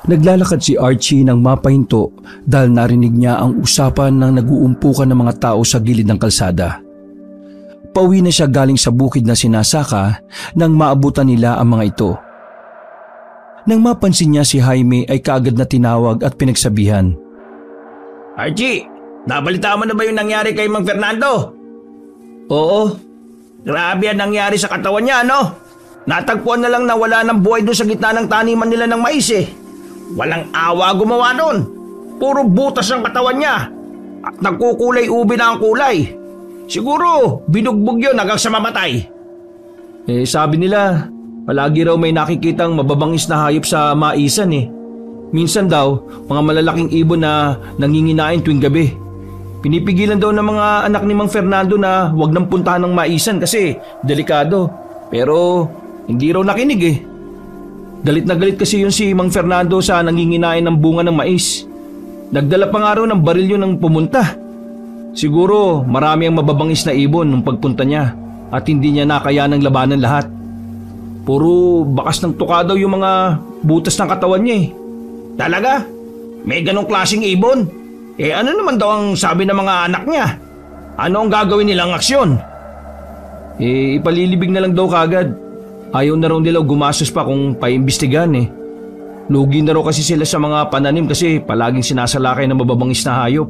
Naglalakad si Archie nang mapahinto dahil narinig niya ang usapan ng nag-uumpukan ng mga tao sa gilid ng kalsada. Pauwi na siya galing sa bukid na sinasaka nang maabutan nila ang mga ito. Nang mapansin niya si Jaime ay kaagad na tinawag at pinagsabihan. Archie, nabalita mo na ba yung nangyari kay Mang Fernando? Oo. Grabe ang nangyari sa katawan niya, no? Natagpuan na lang na wala ng buhay doon sa gitna ng taniman nila ng mais eh. Walang awa gumawa doon. Puro butas ang katawan niya. At nagkukulay ubi na ang kulay. Siguro, binugbog yun hanggang sa mamatay. Sabi nila, palagi raw may nakikitang mababangis na hayop sa maisan eh. Minsan daw, mga malalaking ibon na nanginginain tuwing gabi. Pinipigilan daw ng mga anak ni Mang Fernando na huwag nang puntahan ng maisan kasi delikado. Pero hindi raw nakinig eh. Galit na galit kasi yun si Mang Fernando sa nanginginain ng bunga ng mais. Nagdala pa nga raw ng barilyo ng pumunta. Siguro marami ang mababangis na ibon nung pagpunta niya at hindi niya nakayanang labanan lahat. Puro bakas ng tuka daw yung mga butas ng katawan niya eh. Talaga? May ganong klaseng ibon? Ano naman daw ang sabi ng mga anak niya? Ano ang gagawin nilang aksyon? Ipalilibig na lang daw kagad. Ayaw na raw nila gumastos pa kung paimbestigahan eh. Lugi na raw kasi sila sa mga pananim kasi palaging sinasalakay ng mababangis na hayop.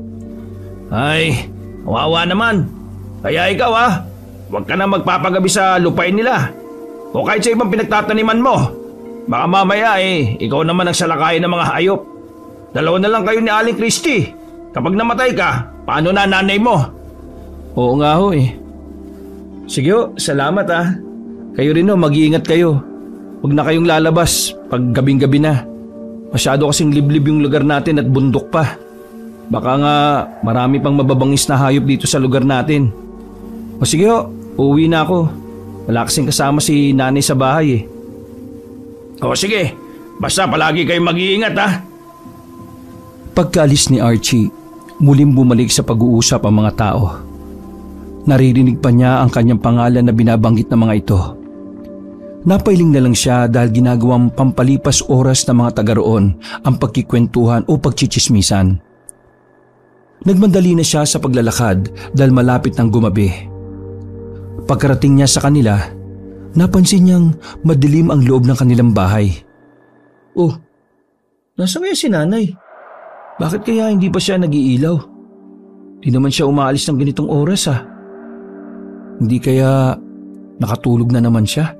Ay, kawawa naman. Kaya ikaw huwag ka na magpapagabi sa lupain nila. O kahit sa ibang pinagtataniman mo. Baka mamaya ikaw naman ang salakayin ng mga hayop. Dalawa na lang kayo ni Aling Christy. Kapag namatay ka, paano na nanay mo? Oo nga ho eh. Sige ho, salamat Kayo rin ho, mag-iingat kayo. Huwag na kayong lalabas pag gabing-gabi na. Masyado kasing liblib yung lugar natin at bundok pa. Baka nga marami pang mababangis na hayop dito sa lugar natin. O sige ho, uuwi na ako. Wala kasing kasama si nanay sa bahay eh. O sige, basta palagi kayong mag-iingat Pagkaalis ni Archie, muling bumalik sa pag-uusap ang mga tao. Naririnig pa niya ang kanyang pangalan na binabanggit ng mga ito. Napailing na lang siya dahil ginagawang pampalipas oras ng mga taga roon ang pagkikwentuhan o pagchichismisan. Nagmandali na siya sa paglalakad dahil malapit ng gumabi. Pagkarating niya sa kanila, napansin niyang madilim ang loob ng kanilang bahay. Oh, nasaan kaya si nanay? Bakit kaya hindi pa siya nag-iilaw? Di naman siya umaalis ng ganitong oras Hindi kaya nakatulog na naman siya?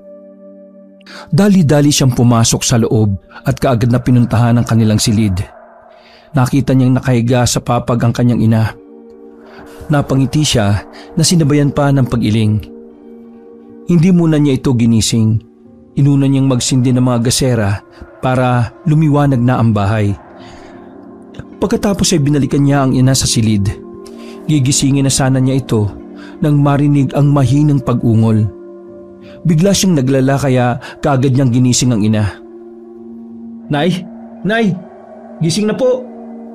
Dali-dali siyang pumasok sa loob at kaagad na pinuntahan ang kanilang silid. Nakita niyang nakahiga sa papag ang kanyang ina. Napangiti siya na sinabayan pa ng pag-iling. Hindi muna niya ito ginising. Inuna niyang magsindi ng mga gasera para lumiwanag na ang bahay. Pagkatapos ay binalikan niya ang ina sa silid. Gigisingin na sana niya ito nang marinig ang mahinang pag-ungol. Bigla siyang naglala kaya kaagad niyang ginising ang ina. Nay! Nay! Gising na po!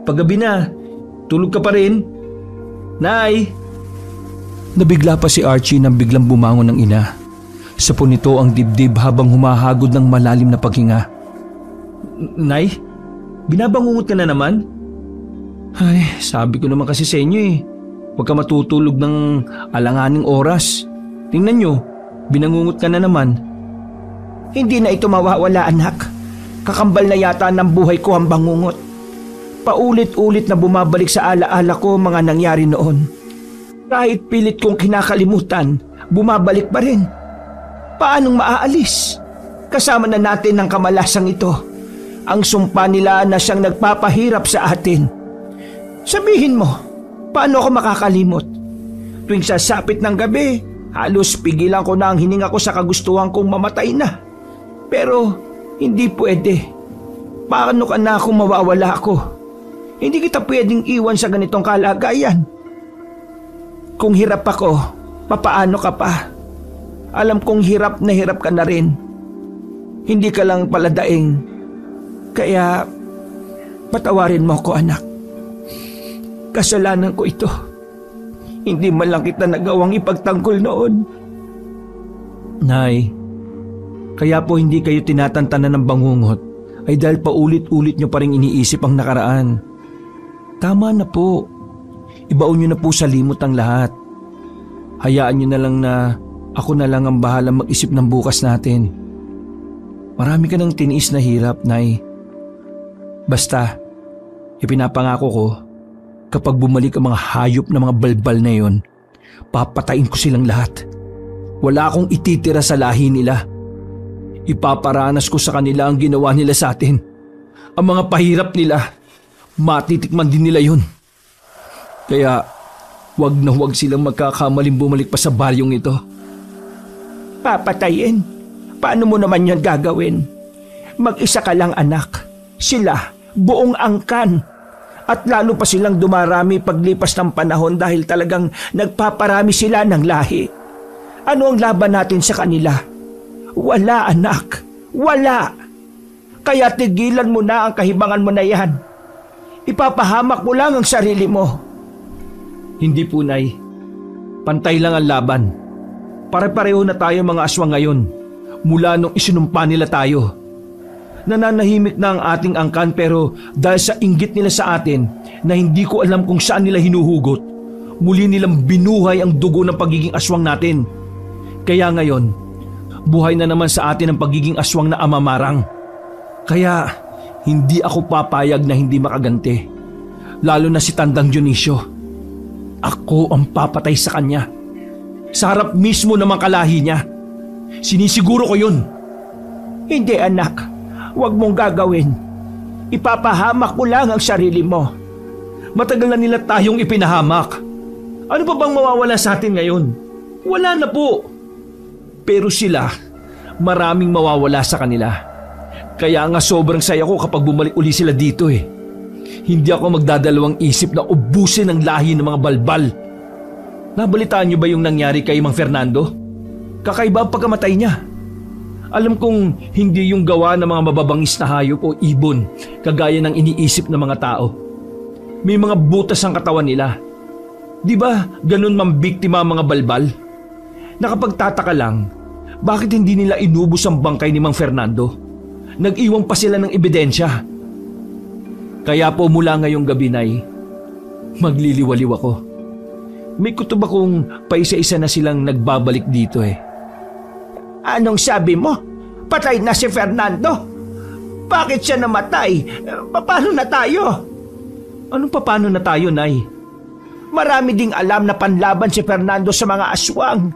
Paggabi na! Tulog ka pa rin? Nay! Nabigla pa si Archie nang biglang bumangon ng ina. Sapon nito ang dibdib habang humahagod ng malalim na paghinga. Nay? Binabangungot ka na naman? Ay, sabi ko naman kasi sa inyo huwag ka matutulog ng alanganing oras. Tingnan nyo, binangungot ka na naman. Hindi na ito mawawala anak. Kakambal na yata ng buhay ko ang bangungot. Paulit-ulit na bumabalik sa alaala ko mga nangyari noon. Kahit pilit kong kinakalimutan, bumabalik pa rin. Paanong maaalis? Kasama na natin ang kamalasang ito. Ang sumpa nila na siyang nagpapahirap sa atin. Sabihin mo, paano ako makakalimot? Tuwing sasapit ng gabi, halos pigilan ko na ang hininga ko sa kagustuhan kong mamatay na. Pero hindi pwede. Paano ka na kung mawawala ako? Hindi kita pwedeng iwan sa ganitong kalagayan. Kung hirap ako, papaano ka pa? Alam kong hirap ka na rin. Hindi ka lang pala daing. Kaya patawarin mo ko anak. Kasalanan ko ito. Hindi man lang kita nagawang ipagtanggol noon. Nay, kaya po hindi kayo tinatantanan ng bangungot ay dahil paulit-ulit nyo pa rin iniisip ang nakaraan. Tama na po. Ibaon nyo na po sa limot ang lahat. Hayaan nyo na lang na ako na lang ang bahala mag-isip ng bukas natin. Marami ka ng tiniis na hirap, Nay. Basta, ipinapangako ko, kapag bumalik ang mga hayop na mga balbal na yon, papatayin ko silang lahat. Wala akong ititira sa lahi nila. Ipaparanas ko sa kanila ang ginawa nila sa atin. Ang mga pahirap nila, matitikman din nila yun. Kaya, wag na wag silang magkakamaling bumalik pa sa baryong ito. Papatayin? Paano mo naman yan gagawin? Mag-isa ka lang, anak. Sila, buong angkan. At lalo pa silang dumarami paglipas ng panahon dahil talagang nagpaparami sila ng lahi. Ano ang laban natin sa kanila? Wala, anak. Wala. Kaya tigilan mo na ang kahibangan mo na yan. Ipapahamak mo lang ang sarili mo. Hindi po, Nay. Pantay lang ang laban. Pare-pareho na tayo mga aswang ngayon mula nung isinumpa nila tayo. Nananahimik na ang ating angkan pero dahil sa inggit nila sa atin na hindi ko alam kung saan nila hinuhugot, muli nilang binuhay ang dugo ng pagiging aswang natin. Kaya ngayon, buhay na naman sa atin ang pagiging aswang na amamarang. Kaya hindi ako papayag na hindi makaganti. Lalo na si Tandang Dionisio. Ako ang papatay sa kanya. Sa harap mismo ng mga kalahi niya. Sinisiguro ko yun. Hindi, anak. Huwag mong gagawin. Ipapahamak mo lang ang sarili mo. Matagal na nila tayong ipinahamak. Ano pa bang mawawala sa atin ngayon? Wala na po. Pero sila, maraming mawawala sa kanila. Kaya nga sobrang saya ko kapag bumalik uli sila dito eh. Hindi ako magdadalawang isip na ubusin ang lahi ng mga balbal. Nabalitaan niyo ba yung nangyari kay Mang Fernando? Kakaiba ang pagkamatay niya. Alam kong hindi yung gawa ng mga mababangis na hayop o ibon kagaya ng iniisip ng mga tao. May mga butas ang katawan nila. Di ba ganun mambiktima ang mga balbal? Nakapagtataka lang, bakit hindi nila inubos ang bangkay ni Mang Fernando? Nag-iwan pa sila ng ebidensya. Kaya po mula ngayong gabi, Nay, magliliwaliw ako. May kutob akong paisa-isa na silang nagbabalik dito eh. Anong sabi mo? Patay na si Fernando? Bakit siya namatay? Paano na tayo? Anong paano na tayo, Nay? Marami ding alam na panlaban si Fernando sa mga aswang.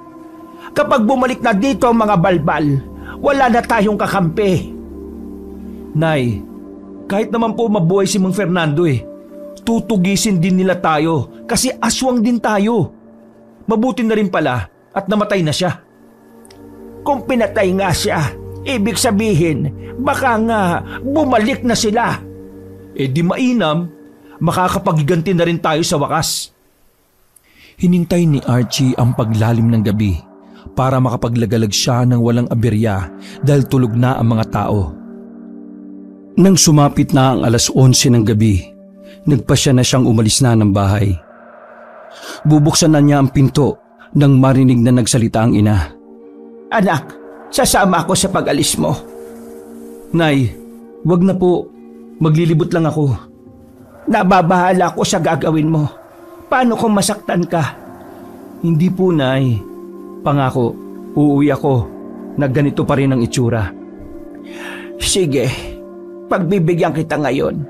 Kapag bumalik na dito ang mga balbal, wala na tayong kakampi. Nay, kahit naman po mabuhay si Mang Fernando eh, tutugisin din nila tayo kasi aswang din tayo. Mabuti na rin pala at namatay na siya. Kung pinatay nga siya, ibig sabihin, baka nga bumalik na sila. Eh di mainam, makakapagganti na rin tayo sa wakas. Hinintay ni Archie ang paglalim ng gabi para makapaglagalag siya ng walang aberya dahil tulog na ang mga tao. Nang sumapit na ang 11:00 ng gabi, nagpasya na siyang umalis na ng bahay. Bubuksan na niya ang pinto nang marinig na nagsalita ang ina. Anak, sasama ako sa pag-alis mo. Nay, wag na po. Maglilibot lang ako. Nababahala ako sa gagawin mo. Paano kung masaktan ka? Hindi po, Nay. Pangako, uuwi ako na ganito pa rin ang itsura. Sige, pagbibigyan kita ngayon.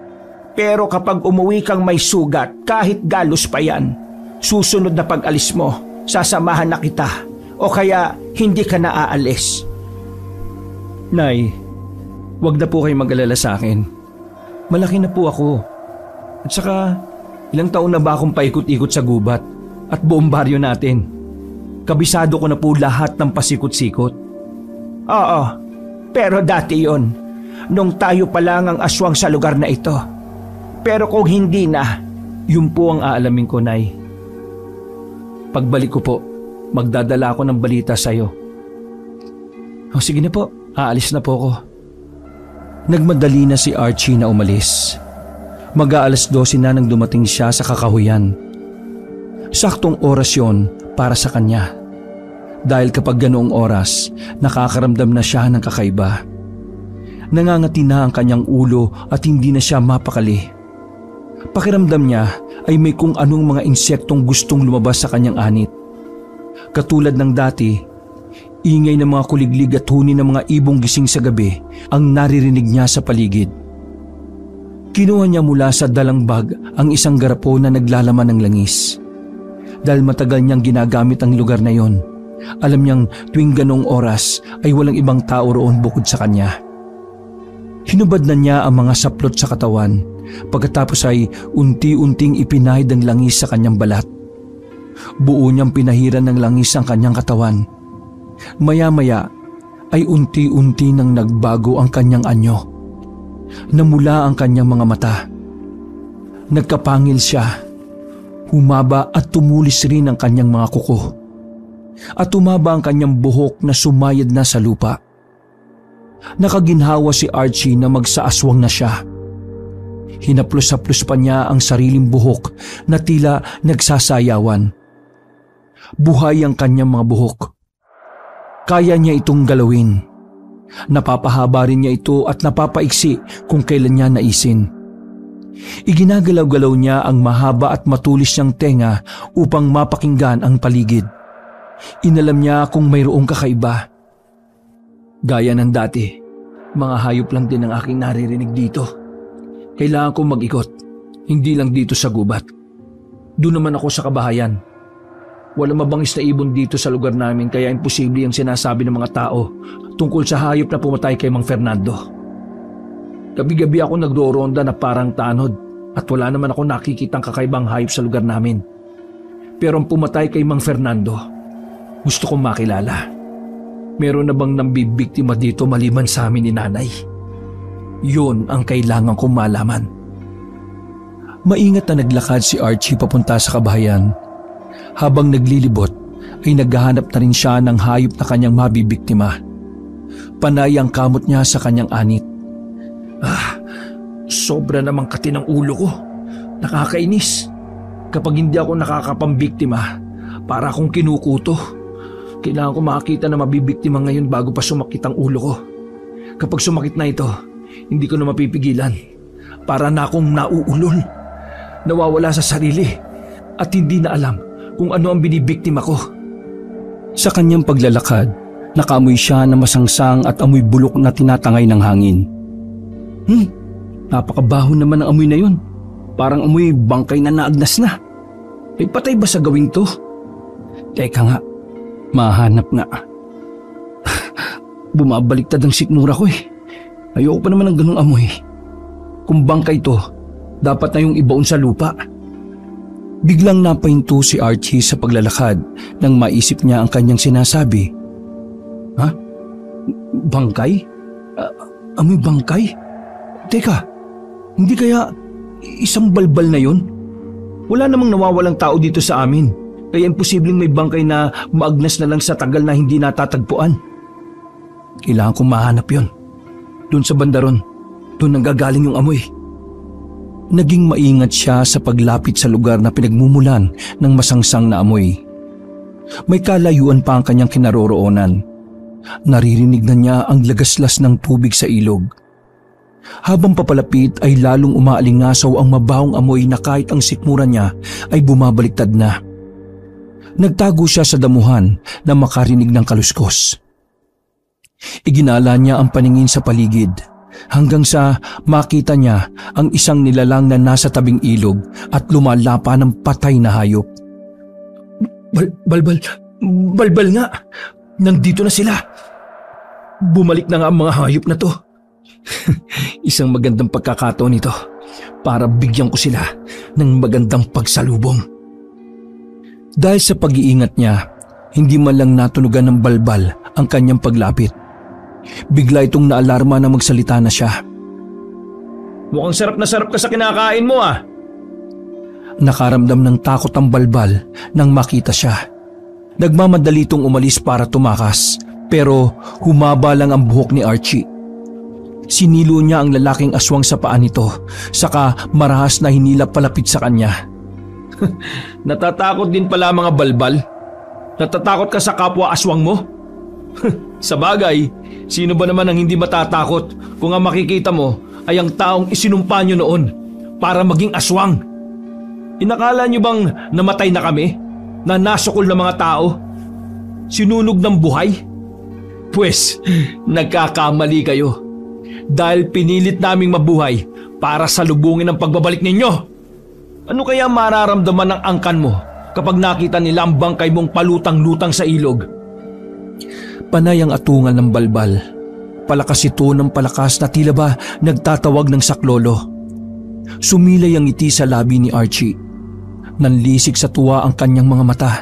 Pero kapag umuwi kang may sugat, kahit galos pa yan, susunod na pag-alis mo, sasamahan na kita o kaya hindi ka na aalis. Nay, wag na po kayo mag-alala sa akin. Malaki na po ako. At saka, ilang taon na ba akong paikot-ikot sa gubat at buong baryo natin? Kabisado ko na po lahat ng pasikot-sikot. Oo, pero dati yon, nung tayo pa lang ang aswang sa lugar na ito. Pero kung hindi na, yun po ang aalamin ko, Nay. Pagbalik ko po, magdadala ako ng balita sa'yo. O sige na po, aalis na po ako. Nagmadali na si Archie na umalis. Mag-aalas 12 na nang dumating siya sa kakahuyan. Saktong oras yon para sa kanya. Dahil kapag ganoong oras, nakakaramdam na siya ng kakaiba. Nangangati na ang kanyang ulo at hindi na siya mapakali. Pakiramdam niya ay may kung anong mga insektong gustong lumabas sa kanyang anit. Katulad ng dati, ingay ng mga kuliglig at huni ng mga ibong gising sa gabi ang naririnig niya sa paligid. Kinuha niya mula sa dalang bag ang isang garapo na naglalaman ng langis. Dahil matagal niyang ginagamit ang lugar na yon, alam niyang tuwing ganong oras ay walang ibang tao roon bukod sa kanya. Hinubad na niya ang mga saplot sa katawan, pagkatapos ay unti-unting ipinahid ang langis sa kanyang balat. Buo niyang pinahiran ng langis ang kanyang katawan. Maya-maya ay unti-unti nang nagbago ang kanyang anyo. Namula ang kanyang mga mata. Nagkapangil siya. Humaba at tumulis rin ang kanyang mga kuko. At tumaba ang kanyang buhok na sumayad na sa lupa. Nakaginhawa si Archie na magsaaswang na siya. Hinaplos-haplos pa niya ang sariling buhok na tila nagsasayawan. Buhay ang kanyang mga buhok. Kaya niya itong galawin. Napapahaba rin niya ito at napapaiksi kung kailan niya naisin. Iginagalaw-galaw niya ang mahaba at matulis niyang tenga upang mapakinggan ang paligid. Inalam niya kung mayroong kakaiba. Gaya ng dati, mga hayop lang din ang aking naririnig dito. Kailangan kong mag-ikot, hindi lang dito sa gubat. Doon naman ako sa kabahayan. Walang mabangis na ibon dito sa lugar namin kaya imposible ang sinasabi ng mga tao tungkol sa hayop na pumatay kay Mang Fernando. Gabi-gabi ako nagro-ronda na parang tanod at wala naman ako nakikitang kakaibang hayop sa lugar namin. Pero ang pumatay kay Mang Fernando, gusto kong makilala. Meron na bang nambibiktima dito maliban sa amin ni Nanay? Yun ang kailangan kong malaman. Maingat na naglakad si Archie papunta sa kabahayan. Habang naglilibot ay naghahanap na rin siya ng hayop na kanyang mabibiktima. Panay ang kamot niya sa kanyang anit. Sobra namang kati ng ulo ko. Nakakainis. Kapag hindi ako nakakapambiktima, para akong kinukuto. Kailangan ko makakita na mabibiktima ngayon bago pa sumakit ang ulo ko. Kapag sumakit na ito, hindi ko na mapipigilan. Para na akong nauulol. Nawawala sa sarili at hindi na alam kung ano ang binibiktima ko. Sa kanyang paglalakad, nakaamoy siya na masangsang at amoy bulok na tinatangay ng hangin. Napakabaho naman ang amoy na yun. Parang amoy bangkay na naagnas na. May patay ba sa gawing to? Teka nga, mahanap nga. Bumabaliktad ang sikmura ko eh. Ayoko pa naman ng ganung amoy. Kung bangkay to, dapat na yung ibaon sa lupa. Biglang napahinto si Archie sa paglalakad nang maisip niya ang kanyang sinasabi. Bangkay? Amoy bangkay? Teka, hindi kaya isang balbal na yun? Wala namang nawawalang tao dito sa amin. Kaya imposibleng may bangkay na maagnas na lang sa tagal na hindi natatagpuan. Kailangan kong mahanap yun. Doon sa bandaron, doon nanggagaling yung amoy. Naging maingat siya sa paglapit sa lugar na pinagmumulan ng masangsang na amoy. May kalayuan pa ang kanyang kinaroroonan. Naririnig na niya ang lagaslas ng tubig sa ilog. Habang papalapit ay lalong umaalingasaw ang mabahong amoy na kahit ang sikmura niya ay bumabaliktad na. Nagtago siya sa damuhan na makarinig ng kaluskos. Iginala niya ang paningin sa paligid hanggang sa makita niya ang isang nilalang na nasa tabing ilog at lumalapa ng patay na hayop. Balbal nga! Nandito na sila! Bumalik na nga ang mga hayop na to. Isang magandang pagkakataon ito para bigyan ko sila ng magandang pagsalubong. Dahil sa pag-iingat niya, hindi man lang natunugan ng balbal ang kanyang paglapit. Bigla itong naalarma na magsalita na siya. Mukhang sarap na sarap ka sa kinakain mo ah! Nakaramdam ng takot ang balbal nang makita siya. Nagmamadali itong umalis para tumakas pero humaba lang ang buhok ni Archie. Sinilo niya ang lalaking aswang sa paa nito saka marahas na hinilap palapit sa kanya. Natatakot din pala mga balbal? Natatakot ka sa kapwa aswang mo? Sa bagay, sino ba naman ang hindi matatakot kung ang makikita mo ay ang taong isinumpa nyo noon para maging aswang? Inakala nyo bang namatay na kami? Na nasukol na mga tao? Sinunog ng buhay? Pwes, nagkakamali kayo. Dahil pinilit naming mabuhay para salubungin ang pagbabalik ninyo. Ano kaya mararamdaman ng angkan mo kapag nakita nila ang bangkay mong palutang-lutang sa ilog? Panay ang atungan ng balbal. Palakas ito ng palakas na tila ba nagtatawag ng saklolo. Sumilay ang ngiti sa labi ni Archie. Nanlisik sa tuwa ang kanyang mga mata.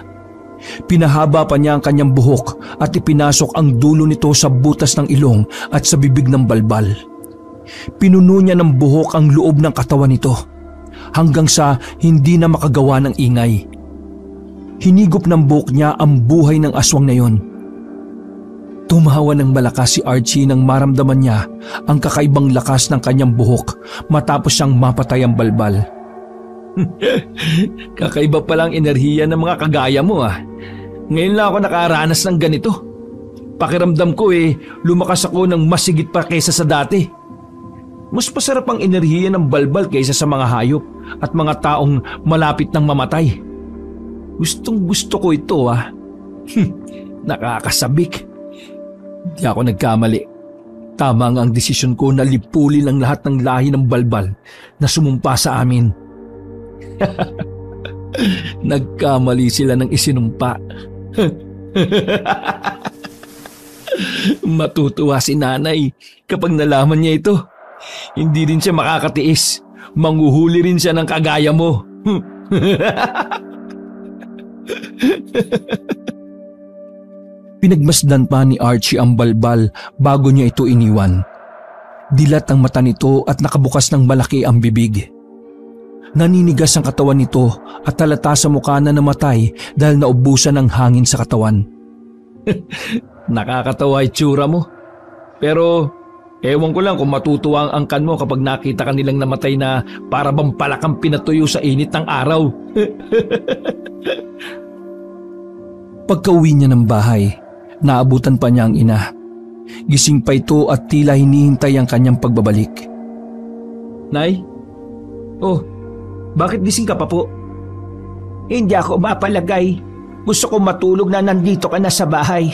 Pinahaba pa niya ang kanyang buhok at ipinasok ang dulo nito sa butas ng ilong at sa bibig ng balbal. Pinuno niya ng buhok ang loob ng katawan nito hanggang sa hindi na makagawa ng ingay. Hinigop ng buhok niya ang buhay ng aswang na yon. Tumawa ng malakas si Archie nang maramdaman niya ang kakaibang lakas ng kanyang buhok matapos siyang mapatay ang balbal. Kakaiba palang enerhiya ng mga kagaya mo ah. Ngayon lang ako nakaranas ng ganito. Pakiramdam ko lumakas ako ng mas higit pa kaysa sa dati. Mas masarap ang enerhiya ng balbal kaysa sa mga hayop at mga taong malapit ng mamatay. Gustong gusto ko ito ah. Nakakasabik. Di ako nagkamali. Tama ang desisyon ko na lipulin ang lahat ng lahi ng balbal na sumumpa sa amin. Nagkamali sila ng isinumpa. Matutuwa si nanay kapag nalaman niya ito. Hindi rin siya makakatiis. Manghuhuli rin siya ng kagaya mo. Pinagmasdan pa ni Archie ang balbal bago niya ito iniwan. Dilat ang mata nito at nakabukas ng malaki ang bibig. Naninigas ang katawan nito at halata sa mukha na namatay dahil naubusan ng hangin sa katawan. Nakakatawa itsura mo. Pero ewan ko lang kung matutuwa ang angkan mo kapag nakita ka nilang namatay na para bang palakang pinatuyo sa init ng araw. Pagka-uwi niya ng bahay, naabutan pa niya ang ina. Gising pa ito at tila hinihintay ang kanyang pagbabalik. Nay? Oh, bakit gising ka pa po? Hindi ako mapalagay. Gusto ko matulog na nandito ka na sa bahay.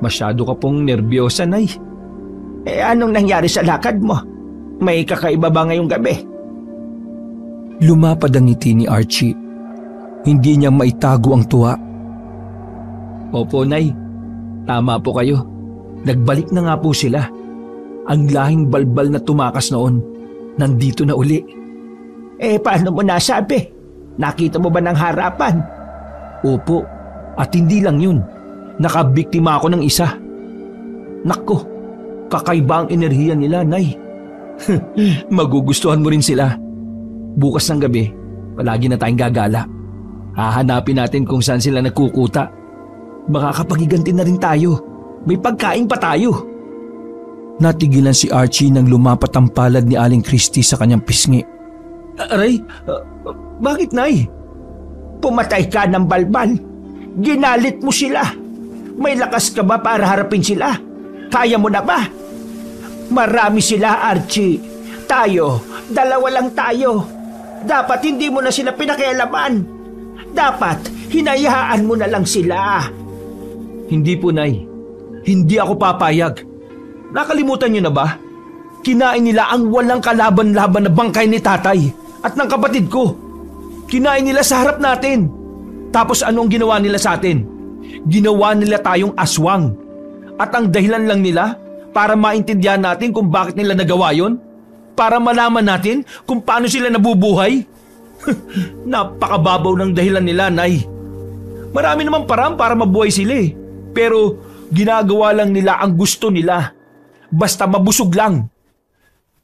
Masyado ka pong nerbiyosa, Nay. Anong nangyari sa lakad mo? May kakaiba ba ngayong gabi? Lumapad ang ngiti ni Archie. Hindi niya maitago ang tuwa. Opo, Nay. Tama po kayo. Nagbalik na nga po sila. Ang lahing balbal na tumakas noon, nandito na uli. Paano mo nasabi? Nakita mo ba ng harapan? Opo, at hindi lang yun. Nakabiktima ako ng isa. Nako, kakaiba ang enerhiya nila, Nay. Magugustuhan mo rin sila. Bukas ng gabi, palagi na tayong gagala. Hahanapin natin kung saan sila nagkukuta. Makakapagiganti na rin tayo. May pagkain pa tayo. Natigilan si Archie nang lumapat ang palad ni Aling Christy sa kanyang pisngi. Aray, bakit, Nay? Pumatay ka ng balbal. Ginalit mo sila. May lakas ka ba para harapin sila? Kaya mo na ba? Marami sila, Archie. Tayo, dalawa lang tayo. Dapat hindi mo na sila pinakialaman. Dapat hinayaan mo na lang sila. Hindi po, Nay. Hindi ako papayag. Nakalimutan niyo na ba? Kinain nila ang walang kalaban-laban na bangkay ni tatay at ng kapatid ko. Kinain nila sa harap natin. Tapos ano ang ginawa nila sa atin? Ginawa nila tayong aswang. At ang dahilan lang nila para maintindihan natin kung bakit nila nagawa yon? Para malaman natin kung paano sila nabubuhay? Napakababaw ng dahilan nila, Nay. Marami namang parang para mabuhay sila Pero ginagawa lang nila ang gusto nila. Basta mabusog lang.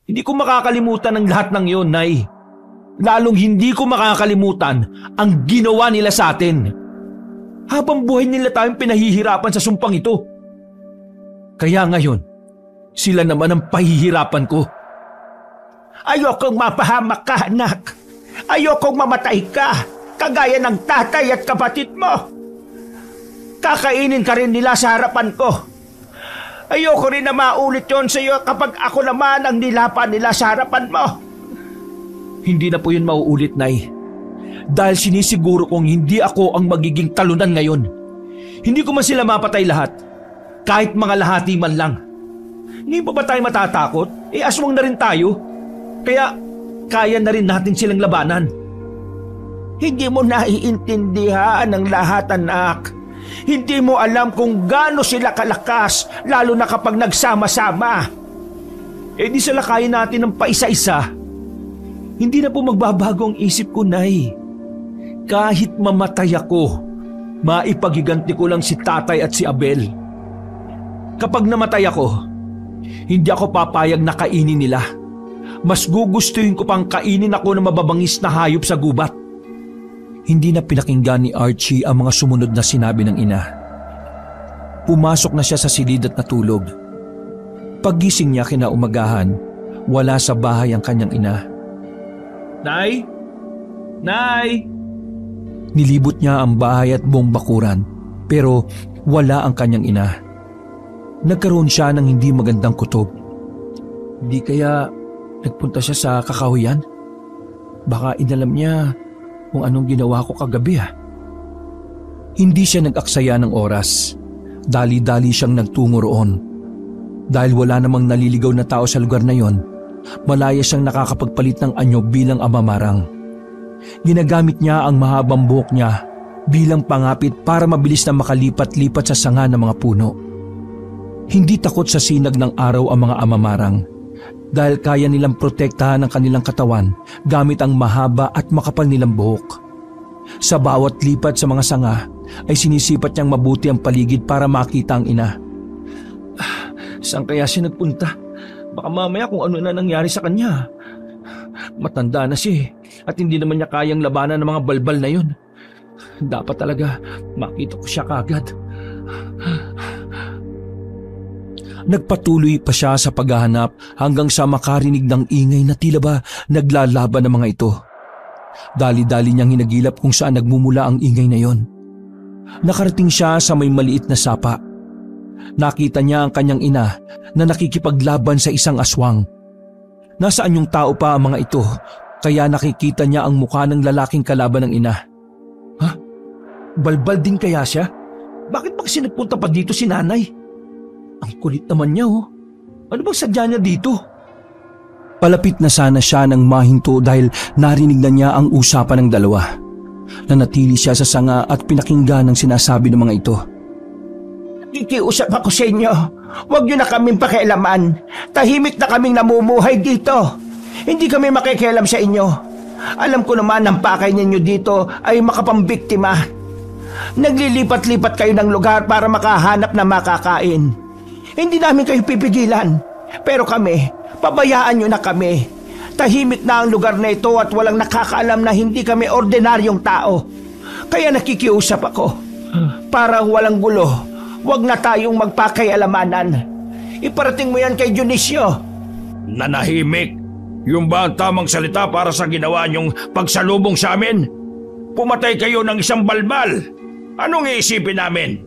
Hindi ko makakalimutan ang lahat ng yon, Nay. Lalong hindi ko makakalimutan ang ginawa nila sa atin. Habang buhay nila tayong pinahihirapan sa sumpang ito. Kaya ngayon, sila naman ang pahihirapan ko. Ayokong mapahamak ka, anak. Ayokong mamatay ka, kagaya ng tatay at kapatid mo. kakainin ka rin nila sa harapan ko. Ayoko rin na maulit yon sa iyo kapag ako naman ang nilapan nila sa harapan mo. Hindi na po yun mauulit, Nay. Dahil sinisiguro kong hindi ako ang magiging talunan ngayon. Hindi ko man sila mapatay lahat. Kahit mga lahati man lang. Hindi pa ba tayo matatakot? Aswang na rin tayo. Kaya kaya na rin natin silang labanan. Hindi mo naiintindihan ang lahat, anak. Hindi mo alam kung gaano sila kalakas, lalo na kapag nagsama-sama. Di sila kaya natin ng paisa-isa. Hindi na po magbabago ang isip ko, Nay. Kahit mamatay ako, maipagiganti ko lang si Tatay at si Abel. Kapag namatay ako, hindi ako papayag na kainin nila. Mas gugustuhin ko pang kainin ako ng mababangis na hayop sa gubat. Hindi na pinakinggan ni Archie ang mga sumunod na sinabi ng ina. Pumasok na siya sa silid at natulog. Paggising niya kinaumagahan, wala sa bahay ang kanyang ina. Nay! Nay! Nilibot niya ang bahay at buong bakuran, pero wala ang kanyang ina. Nagkaroon siya ng hindi magandang kutob. Di kaya nagpunta siya sa kakahuyan? Baka inalam niya kung anong ginawa ko kagabi. Hindi siya nag-aksaya ng oras. Dali-dali siyang nagtungo roon. Dahil wala namang naliligaw na tao sa lugar na yon, malaya siyang nakakapagpalit ng anyo bilang amamarang. Ginagamit niya ang mahabang buhok niya bilang pangapit para mabilis na makalipat-lipat sa sanga ng mga puno. Hindi takot sa sinag ng araw ang mga amamarang dahil kaya nilang protektahan ang kanilang katawan gamit ang mahaba at makapal nilang buhok. Sa bawat lipat sa mga sanga ay sinisipat niyang mabuti ang paligid para makita ang ina. Saan kaya siya nagpunta? Baka mamaya kung ano na nangyari sa kanya. Matanda na siya at hindi naman niya kayang labanan ng mga balbal na yun. Dapat talaga makita ko siya kaagad. Nagpatuloy pa siya sa paghahanap hanggang sa makarinig ng ingay na tila ba naglalaban ng mga ito. Dali-dali niyang hinagilap kung saan nagmumula ang ingay na yon. Nakarating siya sa may maliit na sapa. Nakita niya ang kanyang ina na nakikipaglaban sa isang aswang. Nasaan yung tao pa ang mga ito kaya nakikita niya ang mukha ng lalaking kalaban ng ina. Ha? Balbal din kaya siya? Bakit ba kasi nagpunta pa dito si nanay? Ang kulit naman niya oh. Ano bang sadya niya dito? Palapit na sana siya ng mahinto dahil narinig na niya ang usapan ng dalawa. Nanatili siya sa sanga at pinakinggan ang sinasabi ng mga ito. Nakikiusap ako sa inyo. Huwag niyo na kaming pakialaman. Tahimik na kaming namumuhay dito. Hindi kami makikialam sa inyo. Alam ko naman ang pakay ninyo dito ay makapambiktima. Naglilipat-lipat kayo ng lugar para makahanap na makakain. Hindi namin kayo pipigilan. Pero kami, pabayaan nyo na kami. Tahimik na ang lugar na ito at walang nakakaalam na hindi kami ordinaryong tao. Kaya nakikiusap ako. Para walang gulo, huwag na tayong magpakaialamanan. Iparating mo yan kay Dionisio. Nanahimik? Yung ba ang tamang salita para sa ginawa niyong pagsalubong sa amin? Pumatay kayo ng isang balbal. Anong iisipin namin?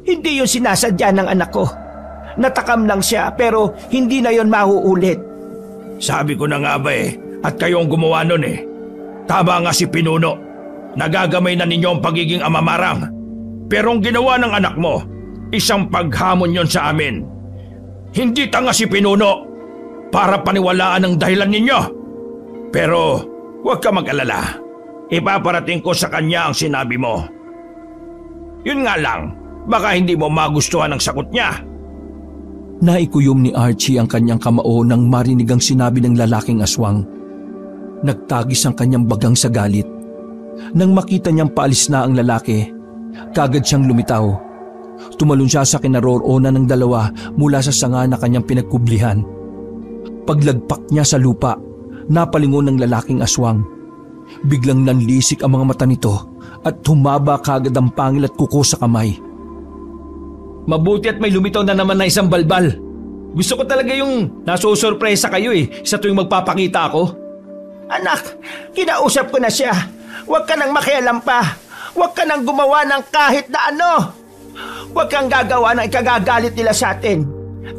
Hindi yun sinasadya ng anak ko. Natakam lang siya pero hindi na yon mauulit. Sabi ko na nga ba at kayo ang gumawa nun Tama nga si Pinuno. Nagagamay na ninyo ang pagiging amamarang. Pero ang ginawa ng anak mo, isang paghamon yon sa amin. Hindi tanga si Pinuno para paniwalaan ang dahilan ninyo. Pero huwag ka mag-alala. Ipaparating ko sa kanya ang sinabi mo. Yun nga lang, baka hindi mo magustuhan ang sagot niya. Naikuyom ni Archie ang kanyang kamao nang marinig ang sinabi ng lalaking aswang. Nagtagis ang kanyang bagang sa galit. Nang makita niyang paalis na ang lalaki, kagad siyang lumitaw. Tumalon siya sa kinaroroonan ng dalawa mula sa sanga na kanyang pinagkublihan. Paglagpak niya sa lupa, napalingon ng lalaking aswang. Biglang nanlisik ang mga mata nito at humaba kagad ang pangil at kuko sa kamay. Mabuti at may lumitaw na naman na isang balbal. Gusto ko talaga yung nasusurpresa kayo sa tuwing magpapakita ako. Anak, kinausap ko na siya. Huwag ka nang makialam pa. Huwag ka nang gumawa ng kahit na ano. Huwag kang gagawa ng ikagagalit nila sa atin.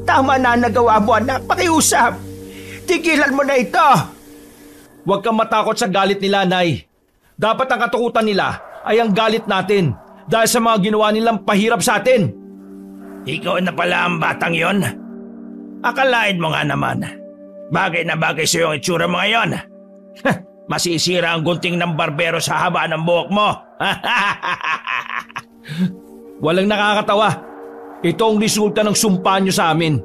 Tama na ang nagawa mo, anak. Pakiusap. Tigilan mo na ito. Huwag kang matakot sa galit nila, Nay. Dapat ang katakutan nila ay ang galit natin dahil sa mga ginawa nilang pahirap sa atin. Ikaw na pala ang batang yon. Akalain mo nga naman. Bagay na bagay sa iyong itsura mo ngayon. Masisira ang gunting ng barbero sa haba ng buhok mo. Walang nakakatawa. Ito ang resulta ng sumpa nyo sa amin.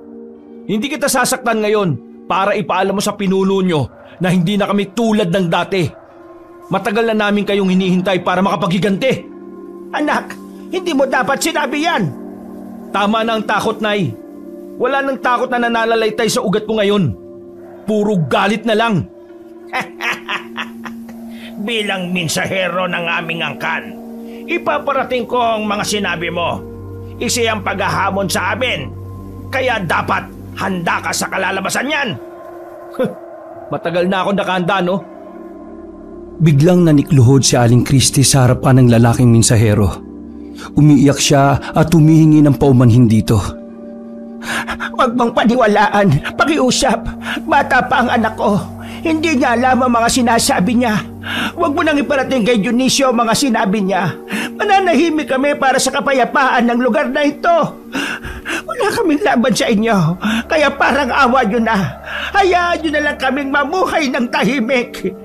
Hindi kita sasaktan ngayon para ipaalam mo sa pinuno nyo na hindi na kami tulad ng dati. Matagal na namin kayong hinihintay para makapaghiganti. Anak, hindi mo dapat sinabi yan. Tama na ang takot, Nay. Wala nang takot na nananalaytay sa ugat ko ngayon. Puro galit na lang. Bilang minsahero ng aming angkan, ipaparating ko ang mga sinabi mo. Isa ang paghahamon sa amin. Kaya dapat handa ka sa kalalabasan yan. Matagal na ako nakahanda, no? Biglang nanikluhod si Aling Christie sa harapan ng lalaking minsahero. Umiiyak siya at humihingi ng paumanhin dito. Huwag mong paniwalaan. Pakiusap. Bata pa ang anak ko. Hindi niya alam ang mga sinasabi niya. Huwag mo nang iparating kay Dionisio ang mga sinabi niya. Mananahimik kami para sa kapayapaan ng lugar na ito. Wala kaming laban sa inyo. Kaya parang awa nyo na. Hayaan nyo na lang kaming mamuhay ng tahimik.